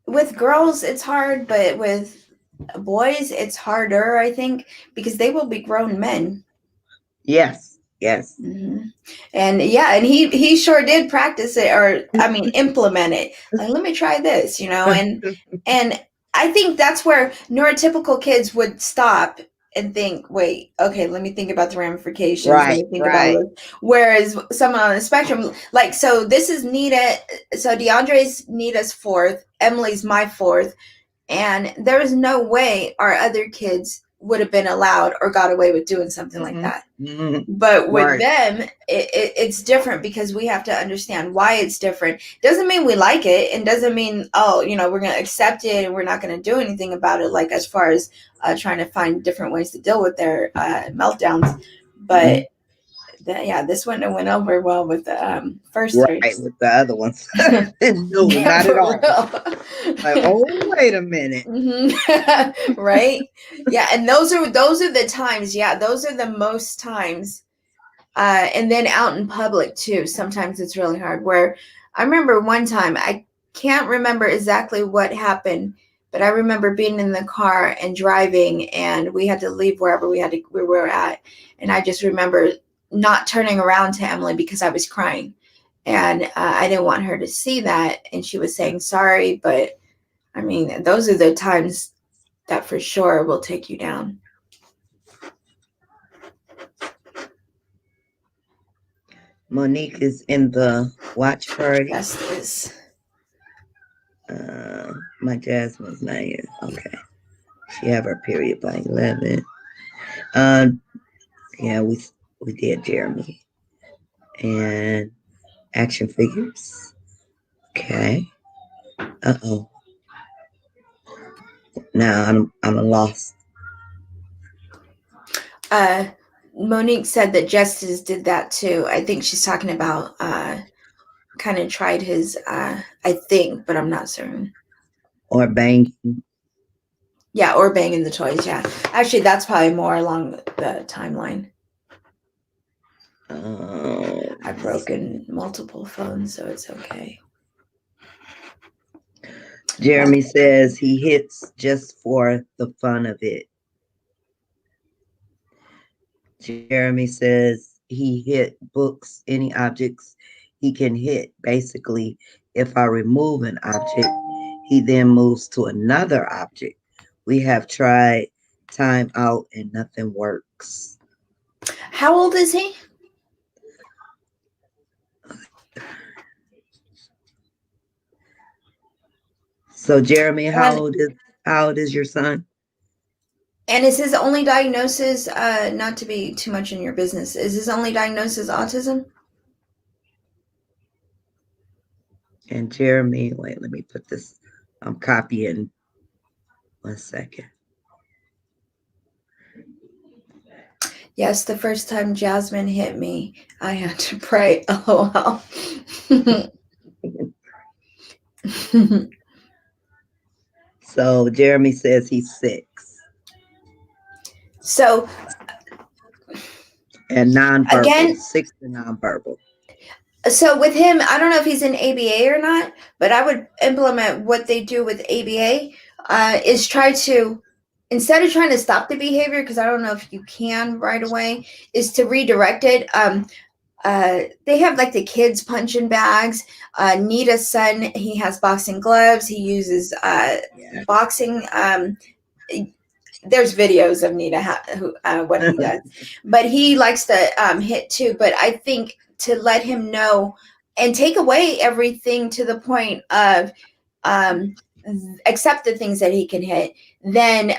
with girls it's hard, but with boys it's harder, I think, because they will be grown men. yes, yes. Mm-hmm. And yeah, and he sure did practice it, or I mean implement it. Like, let me try this, and I think that's where neurotypical kids would stop and think, wait, okay, let me think about the ramifications. Let Right, me think about right. this. Whereas someone on the spectrum, like, so this is Nita, so DeAndre's Nita's fourth, Emily's my fourth, and there is no way our other kids would have been allowed or got away with doing something like Mm-hmm. that. Mm-hmm. But with Right. them, it's different because we have to understand why it's different. Doesn't mean we like it, and doesn't mean, we're going to accept it and we're not going to do anything about it, like as far as trying to find different ways to deal with their meltdowns. But this one went over well with the first three. Right, with the other ones. No, Yeah, not at for all. real. Like, oh, wait a minute. Mm-hmm. Right? Yeah, and those are the times. Yeah, those are the most times. And then out in public too. Sometimes it's really hard. Where I remember one time, I can't remember exactly what happened, but I remember being in the car and driving, and we had to leave wherever we were at, and I just remember not turning around to Emily because I was crying, and I didn't want her to see that, and she was saying sorry, but I mean, those are the times that for sure will take you down. Monique is in the watch party. Justice. My Jasmine's not here. Okay. She have her period by 11. Yeah, we did Jeremy. And action figures. Okay. Uh-oh. Now I'm lost. Monique said that Justice did that too. I think she's talking about kind of tried his I think, but I'm not certain. Or banging. Yeah, or banging the toys, yeah. Actually, that's probably more along the timeline. I've broken multiple phones, so it's okay. Jeremy says he hits just for the fun of it. Jeremy says he hit books, any objects he can hit. Basically, if I remove an object, He then moves to another object. We have tried time out and nothing works. How old is he? So Jeremy, And how old is your son? and is his only diagnosis, not to be too much in your business, is his only diagnosis autism? And Jeremy, wait, let me put this. I'm copying. 1 second. Yes, the first time Jasmine hit me, I had to pray. LOL. So Jeremy says he's 6 So and nonverbal, again, 6 and nonverbal. so with him, I don't know if he's in ABA or not, but I would implement what they do with ABA, is try to, instead of trying to stop the behavior, because I don't know if you can right away, is to redirect it. They have like the kids punching bags. Nita's son, he has boxing gloves. He uses Yeah. boxing. There's videos of Nita what he does, but he likes to hit too. But I think to let him know and take away everything to the point of um, accept the things that he can hit, then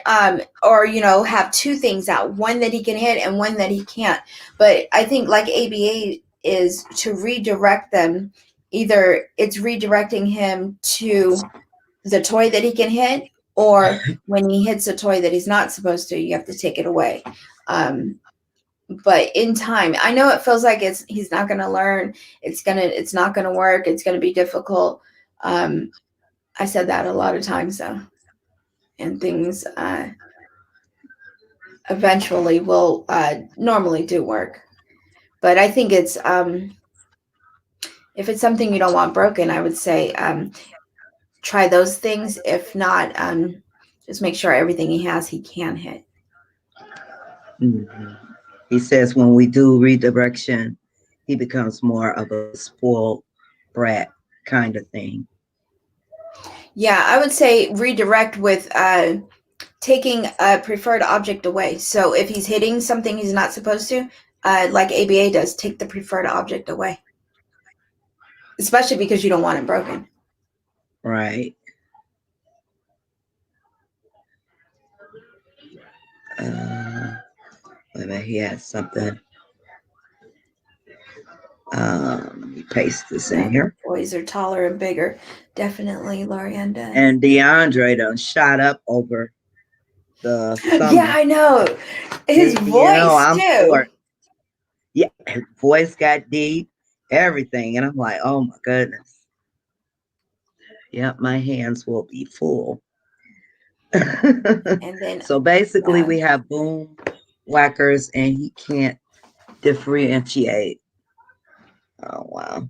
or have two things out, one that he can hit and one that he can't. But I think like ABA is to redirect them. Either it's redirecting him to the toy that he can hit, or when he hits a toy that he's not supposed to, you have to take it away. um, but in time, I know it feels like he's not going to learn, it's not going to work, it's going to be difficult. I said that a lot of times though, and things eventually will normally do work. But I think it's if it's something you don't want broken, I would say try those things. If not, just make sure everything he has he can hit. Mhm. He says when we do redirection, he becomes more of a spoiled brat kind of thing. Yeah, I would say redirect with taking a preferred object away. So if he's hitting something he's not supposed to, like ABA does, take the preferred object away, especially because you don't want it broken. Right. Uh, wait a minute, he has something. Let me paste this in Yeah, here. boys are taller and bigger. Definitely, Lorienda. And DeAndre done shot up over the Yeah, summer. I know. His voice, I'm too. short. Yeah, his voice got deep, everything. And I'm like, oh my goodness. Yep, my hands will be full. And then, So basically, yeah. we have boom whackers, and he can't differentiate. Oh, wow.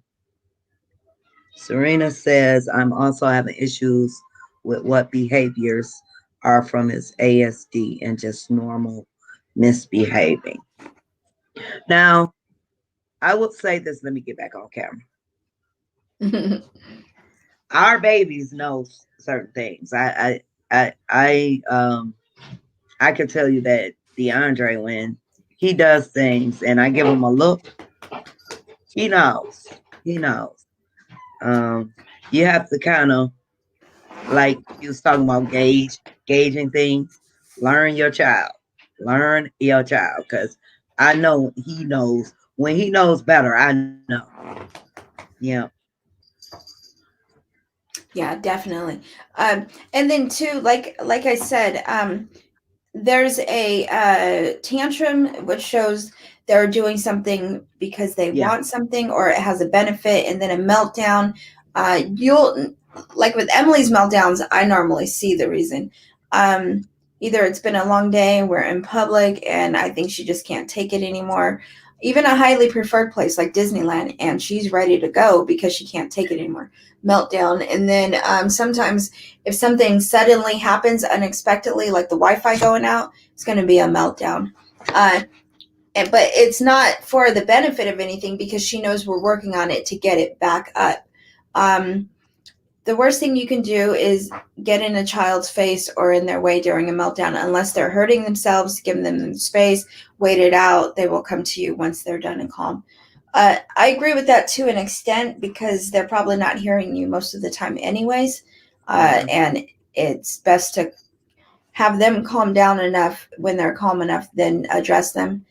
Serena says, I'm also having issues with what behaviors are from his ASD and just normal misbehaving. Now, I will say this. Let me get back on camera. Our babies know certain things. I can tell you that DeAndre, when he does things and I give him a look, he knows. He knows. Um, you have to kind of, like you was talking about, gauging things. Learn your child. Learn your child, because I know he knows. When he knows better, I know. Yeah. Yeah, definitely. And then too, like I said, there's a tantrum which shows they're doing something because they Yeah. want something or it has a benefit, and then a meltdown. You'll, like with Emily's meltdowns, I normally see the reason. Either it's been a long day, we're in public, and I think she just can't take it anymore. Even a highly preferred place like Disneyland, and she's ready to go because she can't take it anymore. Meltdown. And then sometimes if something suddenly happens unexpectedly, like the Wi-Fi going out, it's going to be a meltdown. But it's not for the benefit of anything because she knows we're working on it to get it back up. Um, the worst thing you can do is get in a child's face or in their way during a meltdown. Unless they're hurting themselves, give them space, wait it out. They will come to you once they're done and calm. I agree with that to an extent because they're probably not hearing you most of the time anyways. And it's best to have them calm down enough. When they're calm enough, then address them.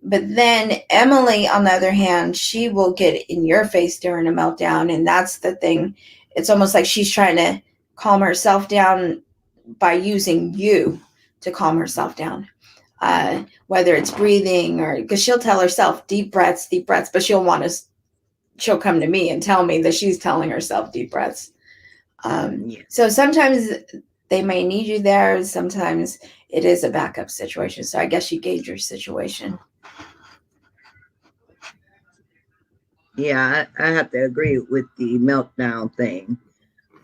But then Emily, on the other hand, she will get in your face during a meltdown. And that's the thing. It's almost like she's trying to calm herself down by using you to calm herself down. Whether it's breathing or because she'll tell herself deep breaths, but she'll come to me and tell me that she's telling herself deep breaths. So sometimes they may need you there. Sometimes it is a backup situation. So I guess you gauge your situation. Yeah, I have to agree with the meltdown thing.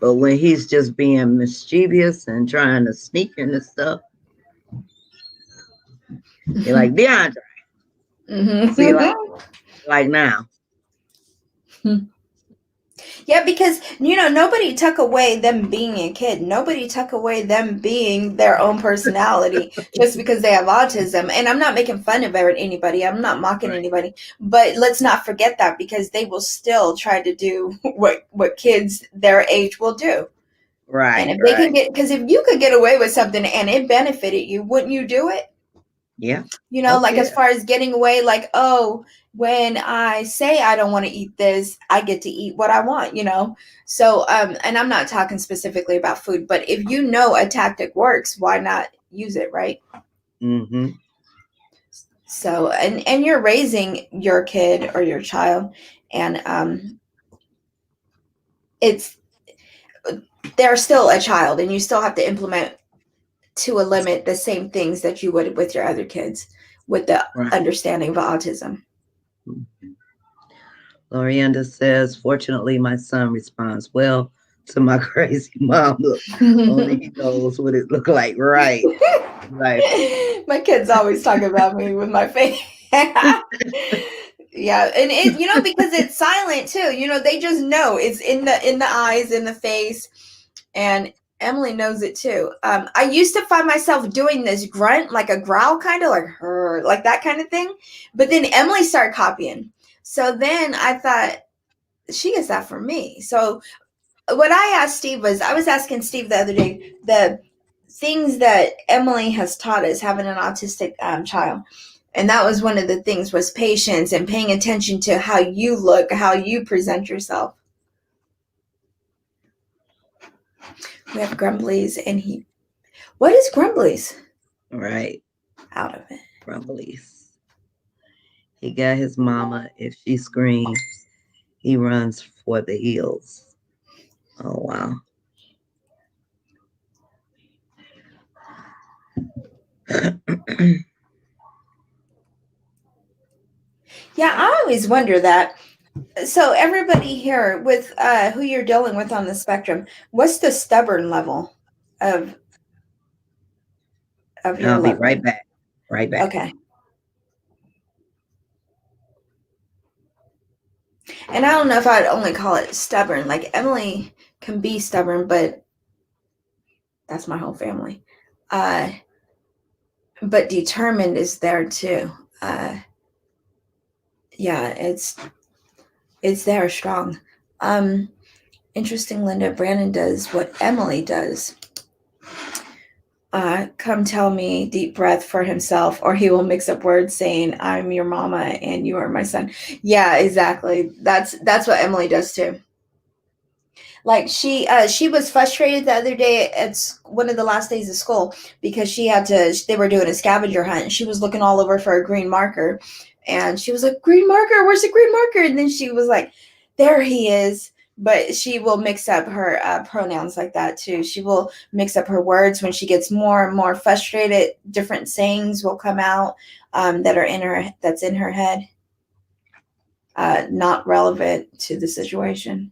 But when he's just being mischievous and trying to sneak into stuff, you're like, DeAndre. See, like now. Yeah, because, nobody took away them being a kid. Nobody took away them being their own personality just because they have autism. And I'm not making fun of anybody. I'm not mocking anybody. But let's not forget that because they will still try to do what kids their age will do. Right. And if they can because if you could get away with something and it benefited you, wouldn't you do it? Yeah. As far as getting away, when I say I don't want to eat this, I get to eat what I want, So, and I'm not talking specifically about food, but if a tactic works, why not use it, right? Mm-hmm. So, and you're raising your kid or your child, and they're still a child, and you still have to implement to a limit the same things that you would with your other kids with the understanding of autism. Mm-hmm. Lorienda says, fortunately, my son responds well to my crazy mom look. Only he knows what it looked like. Right. My kids always talk about me with my face. Yeah, and it because it's silent too. They just know it's in the eyes, in the face, and Emily knows it too. I used to find myself doing this grunt, like a growl, kind of like her, like that kind of thing. But then Emily started copying. So then I thought, she gets that from me. So what I asked Steve was, I was asking Steve the other day, the things that Emily has taught us having an autistic child. And that was one of the things was patience and paying attention to how you look, how you present yourself. We have Grumblies and what is Grumblies? Right. Out of it. Grumblies. He got his mama. If she screams, he runs for the hills. Oh, wow. Yeah, I always wonder that. So everybody here with who you're dealing with on the spectrum, what's the stubborn level of your I'll be level? right back. Right back. Okay. And I don't know if I'd only call it stubborn. Like Emily can be stubborn, but that's my whole family. But determined is there too. Yeah, it's there strong. Interesting, Linda. Brandon does what Emily does. Come tell me, deep breath for himself, or he will mix up words saying, I'm your mama and you are my son. Yeah, exactly. That's what Emily does too. Like she was frustrated the other day at one of the last days of school because they were doing a scavenger hunt and she was looking all over for a green marker and she was like, green marker, where's the green marker? And then she was like, there he is. But she will mix up her pronouns like that too. She will mix up her words when she gets more and more frustrated. Different sayings will come out that's in her head, not relevant to the situation.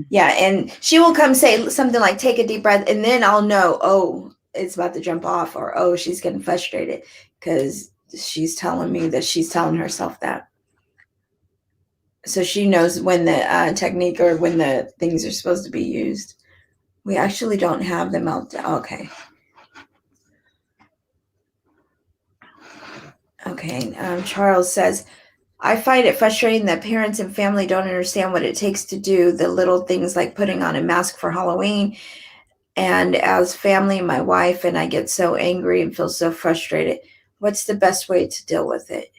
Yeah, and she will come say something like, take a deep breath, and then I'll know, oh, it's about to jump off, or oh, she's getting frustrated because she's telling me that she's telling herself that. So she knows when the technique or when the things are supposed to be used. We actually don't have them out. Okay. Okay. Charles says, I find it frustrating that parents and family don't understand what it takes to do the little things like putting on a mask for Halloween. And as family, my wife and I get so angry and feel so frustrated. What's the best way to deal with it?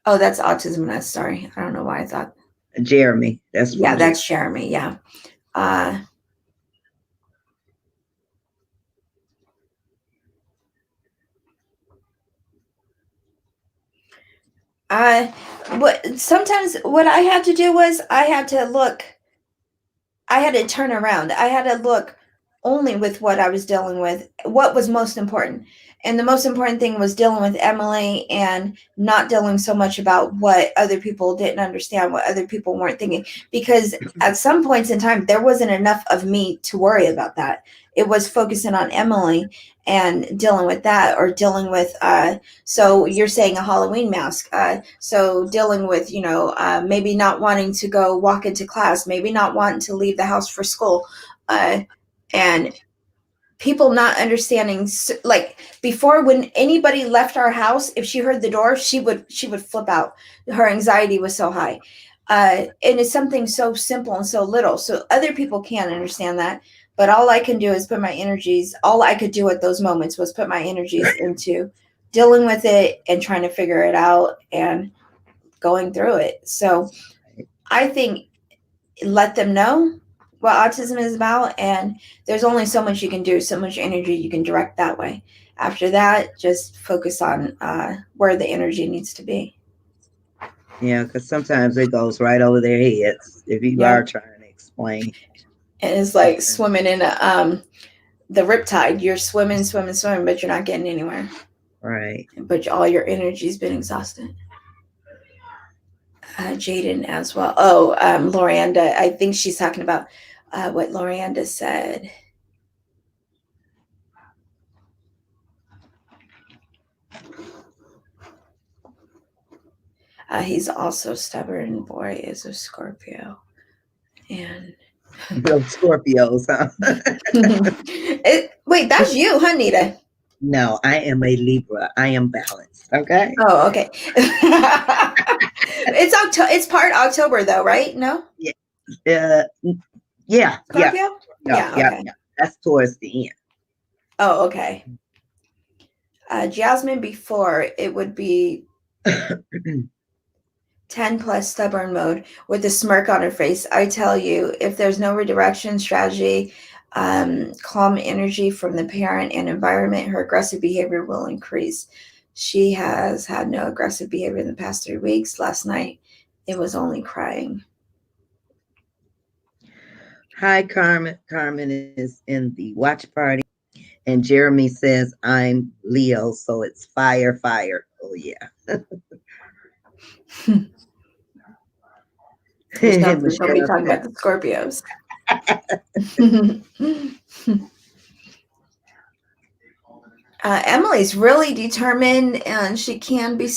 Oh, that's autism. That's sorry. I don't know why I thought. Jeremy. That's Yeah, from Jeremy. that's Jeremy. Yeah. What sometimes what I had to do was I had to turn around. I had to look only with what I was dealing with, what was most important. And the most important thing was dealing with Emily and not dealing so much about what other people didn't understand, what other people weren't thinking. Because at some points in time, there wasn't enough of me to worry about that. It was focusing on Emily and dealing with that, or dealing with so you're saying a Halloween mask, so dealing with maybe not wanting to go walk into class, maybe not wanting to leave the house for school, and people not understanding, like before, when anybody left our house, if she heard the door, she would flip out. Her anxiety was so high, and it's something so simple and so little, so other people can't understand that. But all I can do is put my energies, all I could do at those moments was put my energies into dealing with it and trying to figure it out and going through it. So I think, let them know what autism is about, and there's only so much you can do, so much energy you can direct that way. After that, just focus on where the energy needs to be. Yeah, because sometimes it goes right over their heads if you Yeah, are trying to explain and it's like something. swimming in the riptide. You're swimming, swimming, swimming, but you're not getting anywhere. Right. But all your energy's been exhausted. Jaden as well. Oh, Lorianda. I think she's talking about what Lorianda said. He's also stubborn. Boy is a Scorpio, and Those Scorpios, huh? wait, that's you, huh, Nita? No, I am a Libra. I am balanced. Okay. Oh, okay. It's part October though, right? No, Yeah. Uh, yeah. Yeah. Scorpio. Yeah. Yeah. Yeah. Okay. Yeah. That's towards the Oh, okay. Jasmine, before it would be end. 10 plus stubborn mode with a smirk on her face. I tell you, if there's no redirection strategy, calm energy from the parent and environment, her aggressive behavior will increase. She has had no aggressive behavior in the past 3 weeks. Last night, it was only crying. Hi, Carmen. Carmen is in the watch party. And Jeremy says, I'm Leo, so it's fire, fire. Oh, yeah. There's no, please don't be Michelle talking says, about the Scorpios. Emily's really determined, and she can be.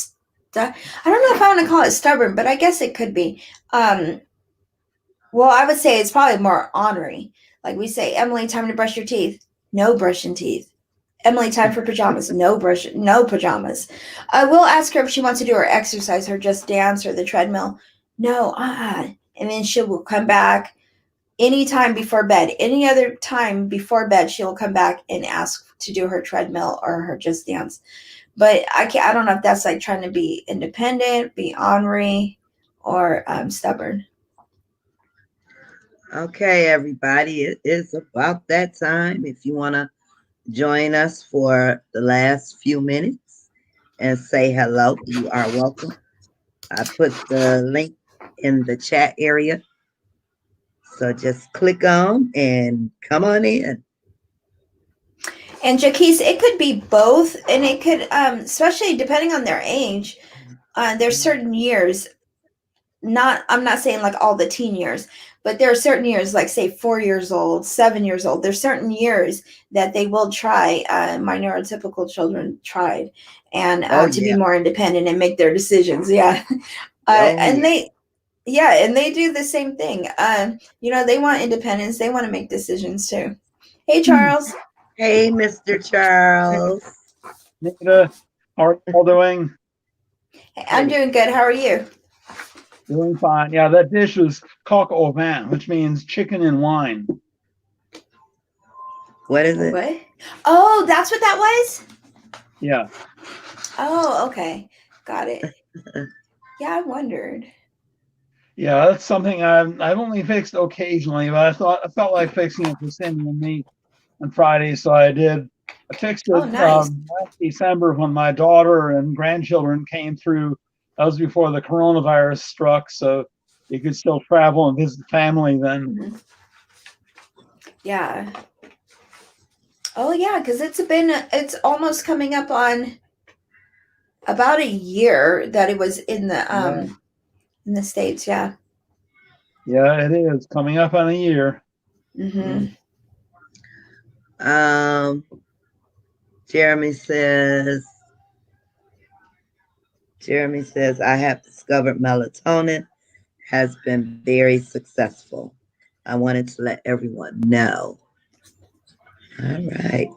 I don't know if I want to call it stubborn, but I guess it could be. Well, I would say it's probably more ornery. Like we say, Emily, time to brush your teeth. No brushing teeth. Emily, time for pajamas. No pajamas. I will ask her if she wants to do her exercise, her just dance or the treadmill. No, and then she will come back anytime before bed. Any other time before bed, she will come back and ask to do her treadmill or her just dance. But I don't know if that's like trying to be independent, be ornery, or stubborn. okay, everybody, it is about that time. If you want to join us for the last few minutes and say hello, you are welcome. I put the link in the chat area. So just click on and come on in. And Jaquise, it could be both, and it could, especially depending on their age. There's certain years. I'm not saying like all the teen years, but there are certain years, like say 4 years old, 7 years old. There's certain years that they will try. My neurotypical children tried, and Oh, to be yeah. more independent and make their decisions. Yeah. And they do the same thing. They want independence. They want to make decisions too. Hey, Charles. Hey, Mr. Charles. Nita, how are you all doing? I'm doing good. How are you? Doing fine. Yeah, that dish is coq au vin, which means chicken and wine. What is it? What? Oh, that's what that was? Yeah. Oh, okay. Got it. Yeah, I wondered. Yeah, that's something I've only fixed occasionally, but I felt like fixing it for Cindy and me on Friday, so I did. I fixed it Oh, nice. last December when my daughter and grandchildren came through. That was before the coronavirus struck, so you could still travel and visit family then. Mm-hmm. Yeah. Oh, yeah, because it's almost coming up on about a year that it was in the States. Yeah. Yeah, it is coming up on a year. Mm-hmm. Jeremy says, I have discovered melatonin has been very successful. I wanted to let everyone know. All right.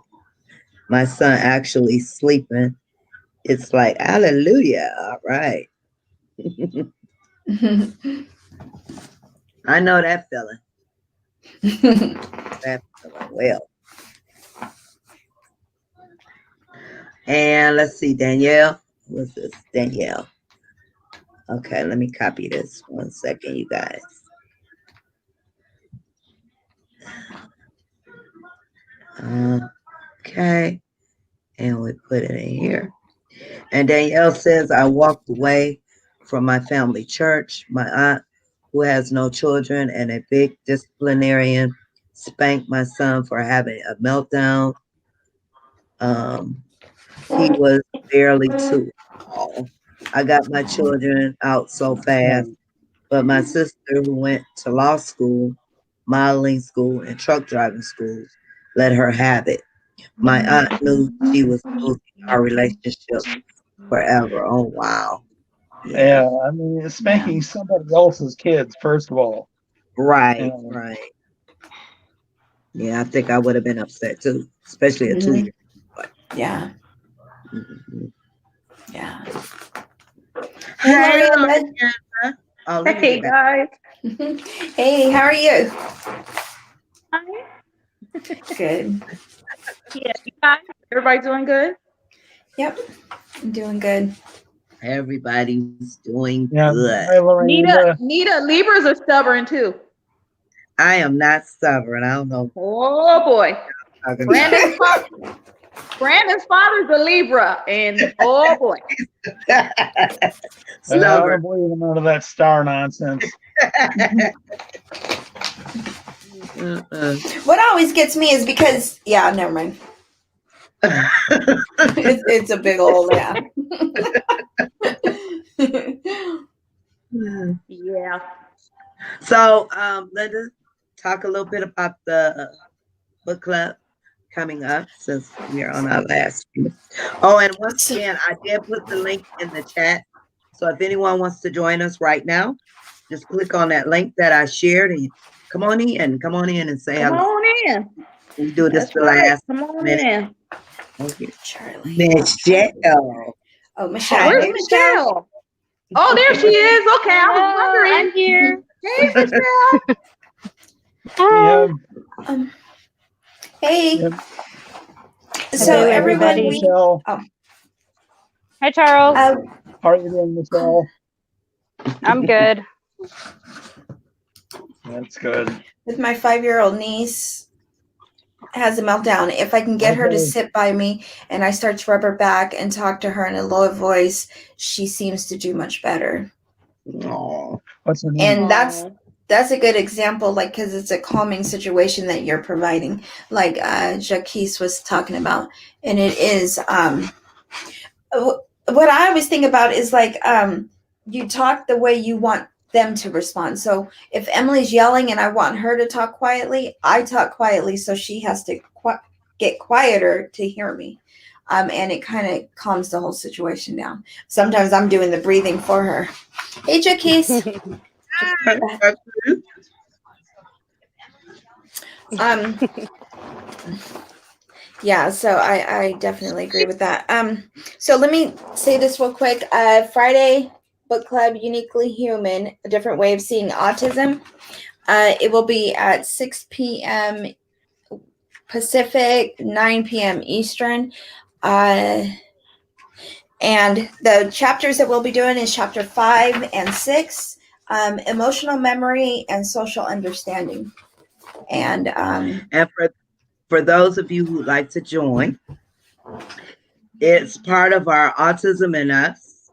My son actually sleeping. It's like, hallelujah. All right. I know that feeling. That feeling well. And let's see, Danielle. What's this? Danielle. Okay, let me copy this. 1 second, you guys. Okay. And we put it in here. And Danielle says, I walked away from my family church. My aunt, who has no children and a big disciplinarian, spanked my son for having a meltdown. He was barely 2. I got my children out so fast, but my sister, who went to law school, modeling school, and truck driving schools, let her have it. My aunt knew she was losing our relationship forever. Oh, wow. Yeah, I mean, it's spanking somebody else's kids, first of all. Right. Yeah, I think I would have been upset too, especially a 2-year. Yeah. Mm-hmm. Yeah. Hey, Hey guys. Hey, how are you? Hi. Good. Yeah, you guys. Everybody doing good? Yep. I'm doing good. Everybody's doing good. Hi, Lorena. Nita, Libras are stubborn too. I am not stubborn. I don't know. Oh boy. Brandon's father's a Libra, and oh boy. I don't believe none of that star nonsense. What always gets me is because, never mind. It's a big old, Yeah. So, Linda, talk a little bit about the book club coming up since we are on our last few. Oh, and once again, I did put the link in the chat. So if anyone wants to join us right now, just click on that link that I shared and come on in and say hello. Come on in. We do this That's the right. last Come on minute. in. Okay. Charlie. Michelle. Oh, Michelle. Where's Hey, Michelle? Oh, there she is. Okay, I was wondering. I'm here. Hey, Michelle. Hey. Yep. So Hello, everyone, everybody. Michelle. Hi, Charles. How are you doing, Michelle? I'm good. That's good. with my 5-year-old niece has a meltdown. If I can get her to sit by me and I start to rub her back and talk to her in a low voice, she seems to do much better. Oh, what's her name? And that's a good example, like, because it's a calming situation that you're providing, like Jacques was talking about. And it is what I always think about is like you talk the way you want them to respond. So if Emily's yelling and I want her to talk quietly, I talk quietly, so she has to get quieter to hear me. and it kind of calms the whole situation down. Sometimes I'm doing the breathing for her. Hey, Jaquise. Yeah, so I definitely agree with that. So let me say this real quick. Friday book club, Uniquely Human, a different way of seeing autism. It will be at 6 p.m. Pacific, 9 p.m. Eastern. And the chapters that we'll be doing is chapter 5 and 6, emotional memory and social understanding. And for those of you who'd like to join, it's part of our Autism and Us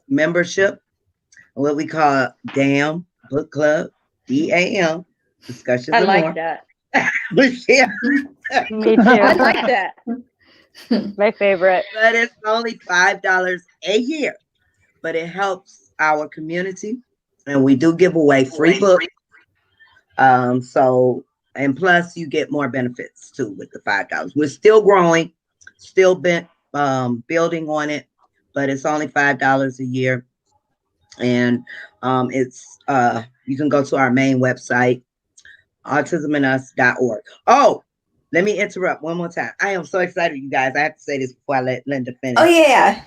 membership, what we call DAM Book Club, DAM, discussions I and like more. that. Yeah. Me too. I like that. My favorite. But it's only $5 a year, but it helps our community, and we do give away free books. So, and plus you get more benefits too with the $5. We're still growing, still building on it, but it's only $5 a year. And it's you can go to our main website, autismandus.org. Oh, let me interrupt one more time. I am so excited, you guys. I have to say this before I let Linda finish. oh yeah,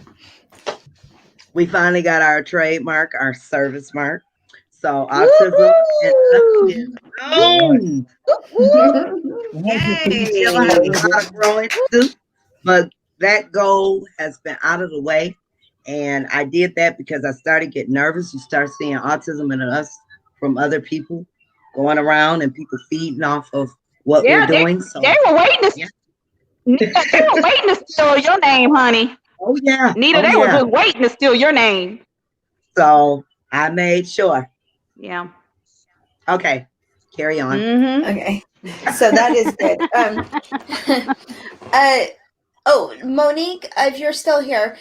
We finally got our trademark, our service mark. So Autism and Us is known. Yay! Still have a lot of growing to do, but that goal has been out of the way. And I did that because I started getting nervous. You start seeing Autism and Us from other people going around and people feeding off of what we're doing. They were waiting to they were waiting to steal your name, honey. Oh yeah. Nita, they were just waiting to steal your name. So I made sure. Yeah. Okay. Carry on. Mm-hmm. Okay, so that is good. Oh, Monique, if you're still here,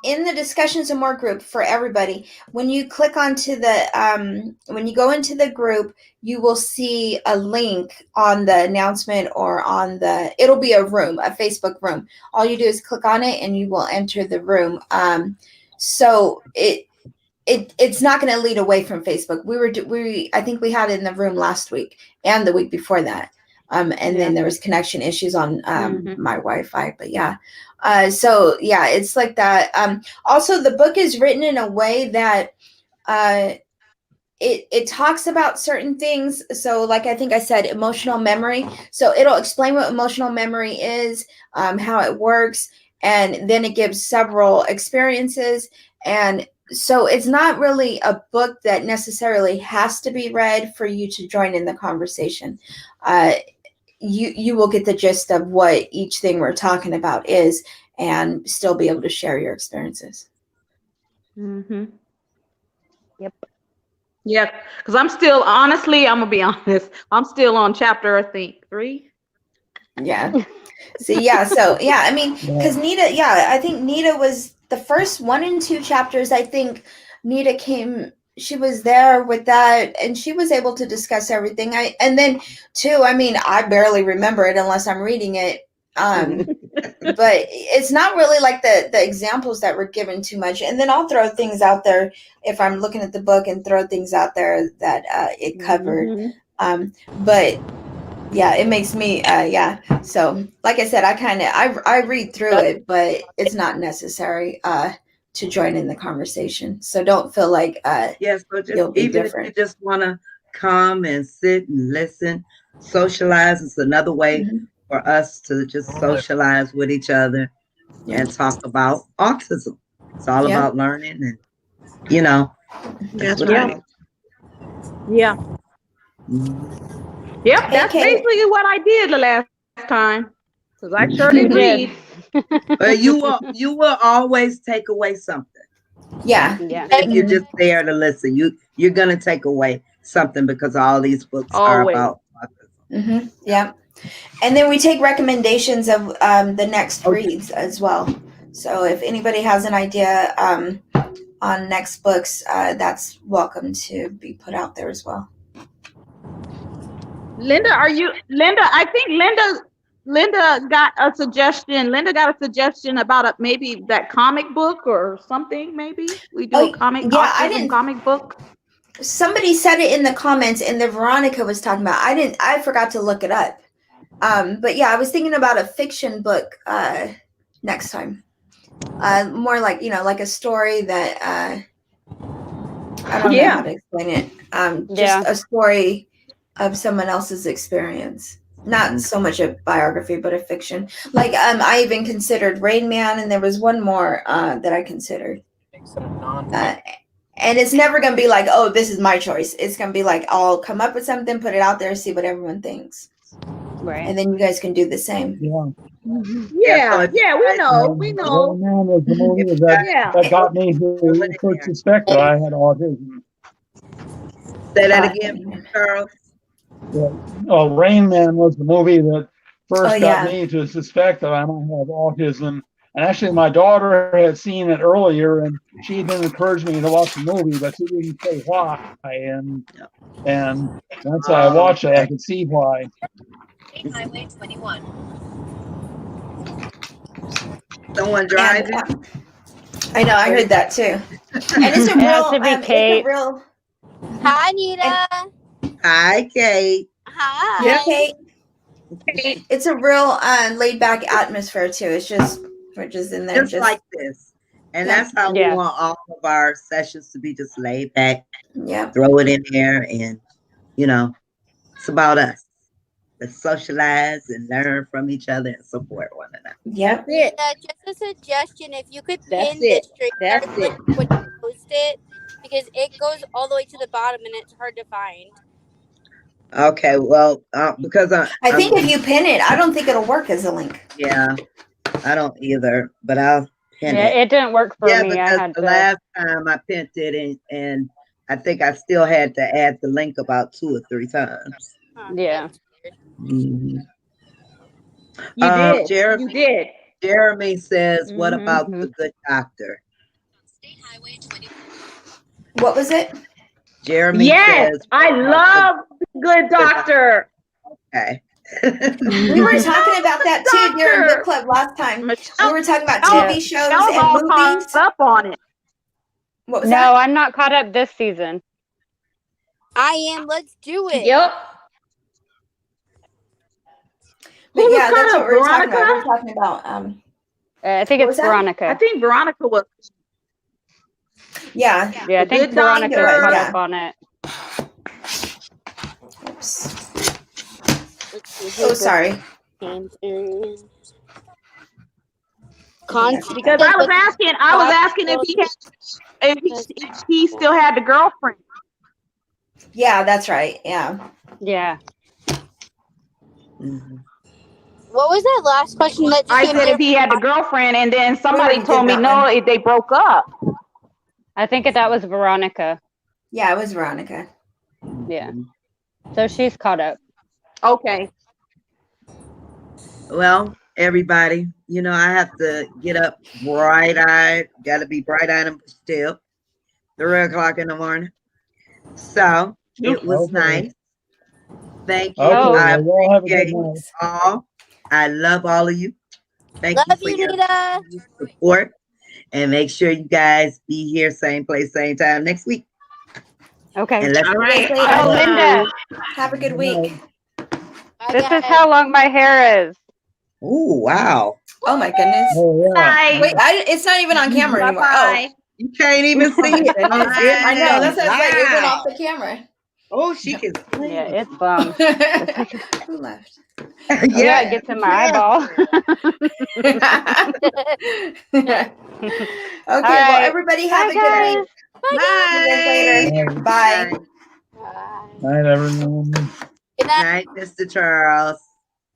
in the discussions and more group for everybody, when you click onto the when you go into the group, you will see a link on the announcement or on it'll be a room, a Facebook room. All you do is click on it and you will enter the room. So it's not going to lead away from Facebook. I think we had it in the room last week and the week before that. And then there was connection issues on my Wi-Fi, but yeah. So yeah, it's like that. Also, the book is written in a way that it talks about certain things. So like I think I said, emotional memory. So it'll explain what emotional memory is, how it works, and then it gives several experiences. And so it's not really a book that necessarily has to be read for you to join in the conversation. You will get the gist of what each thing we're talking about is and still be able to share your experiences. Mm-hmm. Yep. Yeah, because I'm still, honestly, I'm going to be honest, I'm still on chapter, I think, 3. Yeah. So yeah, I mean, because Nita, I think Nita was the first 1 and 2 chapters. I think Nita came, she was there with that, and she was able to discuss everything. And then 2, I mean, I barely remember it unless I'm reading it. But it's not really like the examples that were given too much. And then I'll throw things out there if I'm looking at the book and throw things out there that it covered. But yeah, it makes me so like I said, I read through it, but it's not necessary to join in the conversation. So don't feel like yes, but you'll be even different. if you just want to come and sit and listen, socialize is another way for us to just socialize with each other and talk about autism. It's all about learning, and That's right. Yeah. Yep, that's basically what I did the last time. Because I sure did read. But you will always take away something. Yeah. If you're just there to listen, you're gonna take away something because all these books are about autism. Yeah. And then we take recommendations of the next reads as well. So if anybody has an idea on next books, that's welcome to be put out there as well. Linda, I think Linda Linda got a suggestion. Linda got a suggestion about maybe that comic book or something. Maybe we do a comic autism comic book. Somebody said it in the comments, and the Veronica was talking about. I forgot to look it up. But yeah, I was thinking about a fiction book next time. More like, like a story that I don't know how to explain it. Just a story of someone else's experience. Not so much a biography, but a fiction. Like I even considered Rain Man, and there was one more that I considered. And it's never going to be like, oh, this is my choice. It's going to be like, I'll come up with something, put it out there, see what everyone thinks. Right. And then you guys can do the same. Yeah. Yeah, we know. Rain Man was the movie that got me to first suspect that I had autism. Say that again, Charles. Yeah. Oh, Rain Man was the movie that first got yeah. me to suspect that I might have autism. And actually, my daughter had seen it earlier, and she didn't encourage me to watch the movie, but she didn't say why. And once I watched it, I could see why. Highway 21. Someone driving? I know, I heard that too. And it's a real, it's a real. Hi, Nita. Hi, Kate. Hi. Yeah, Kate. It's a real laid back atmosphere too. It's just we're just in there, Just like this. And that's how we want all of our sessions to be, just laid back. Yeah. Throw it in there, and it's about us. Let's socialize and learn from each other and support one another. Yep. Just a suggestion, if you could pin the string when you post it, because it goes all the way to the bottom and it's hard to find. Okay, well, because I think if you pin it, I don't think it'll work as a link. Yeah, I don't either, but I'll pin it. Yeah, it didn't work for me. Because I had the last time I pinned it, and I think I still had to add the link about 2 or 3 times. Yeah. Mm-hmm. You did. You did. Jeremy says, "What about Mm-hmm. the good doctor?" State Highway 20. What was it? Jeremy says, I love the good doctor. Okay. We were talking about that too during book club last time. We were talking about TV shows and movies. Up on it. What was No, that? I'm not caught up this season. I am. Let's do it. Yep. But yeah, that's what we were talking about. We were talking about I think it's Veronica. I think Veronica was. Yeah. Yeah, I think Veronica caught up on it. Oops. Oh, sorry. Because I was asking if he still had the girlfriend. Yeah, that's right. Yeah. Yeah. Mhm. What was that last question that I said if he had the girlfriend, and then somebody told me no, they broke up. I think that was Veronica. Yeah, it was Veronica. Yeah. So she's caught up. Okay. Well, everybody, I have to get up bright-eyed. Got to be bright-eyed and still. 3 o'clock in the morning. So it was nice. Thank you. I appreciate you all. I love all of you. Thank you for your support. And make sure you guys be here, same place, same time next week. Okay. And let's All right. Oh, Linda. Have a good week. This is how long my hair is. Oh, wow. Oh my goodness. Oh, yeah. Wait, it's not even on camera anymore. Bye-bye. You can't even see it. I know. That's what I was like. It went off the camera. Oh, she can see Yeah, it. it's long. Who left? Yeah, it gets in my eyeball. Okay, right. well, everybody have a good week. Bye. See you guys later. Bye. Night, everyone. Good night. Night, Mr. Charles.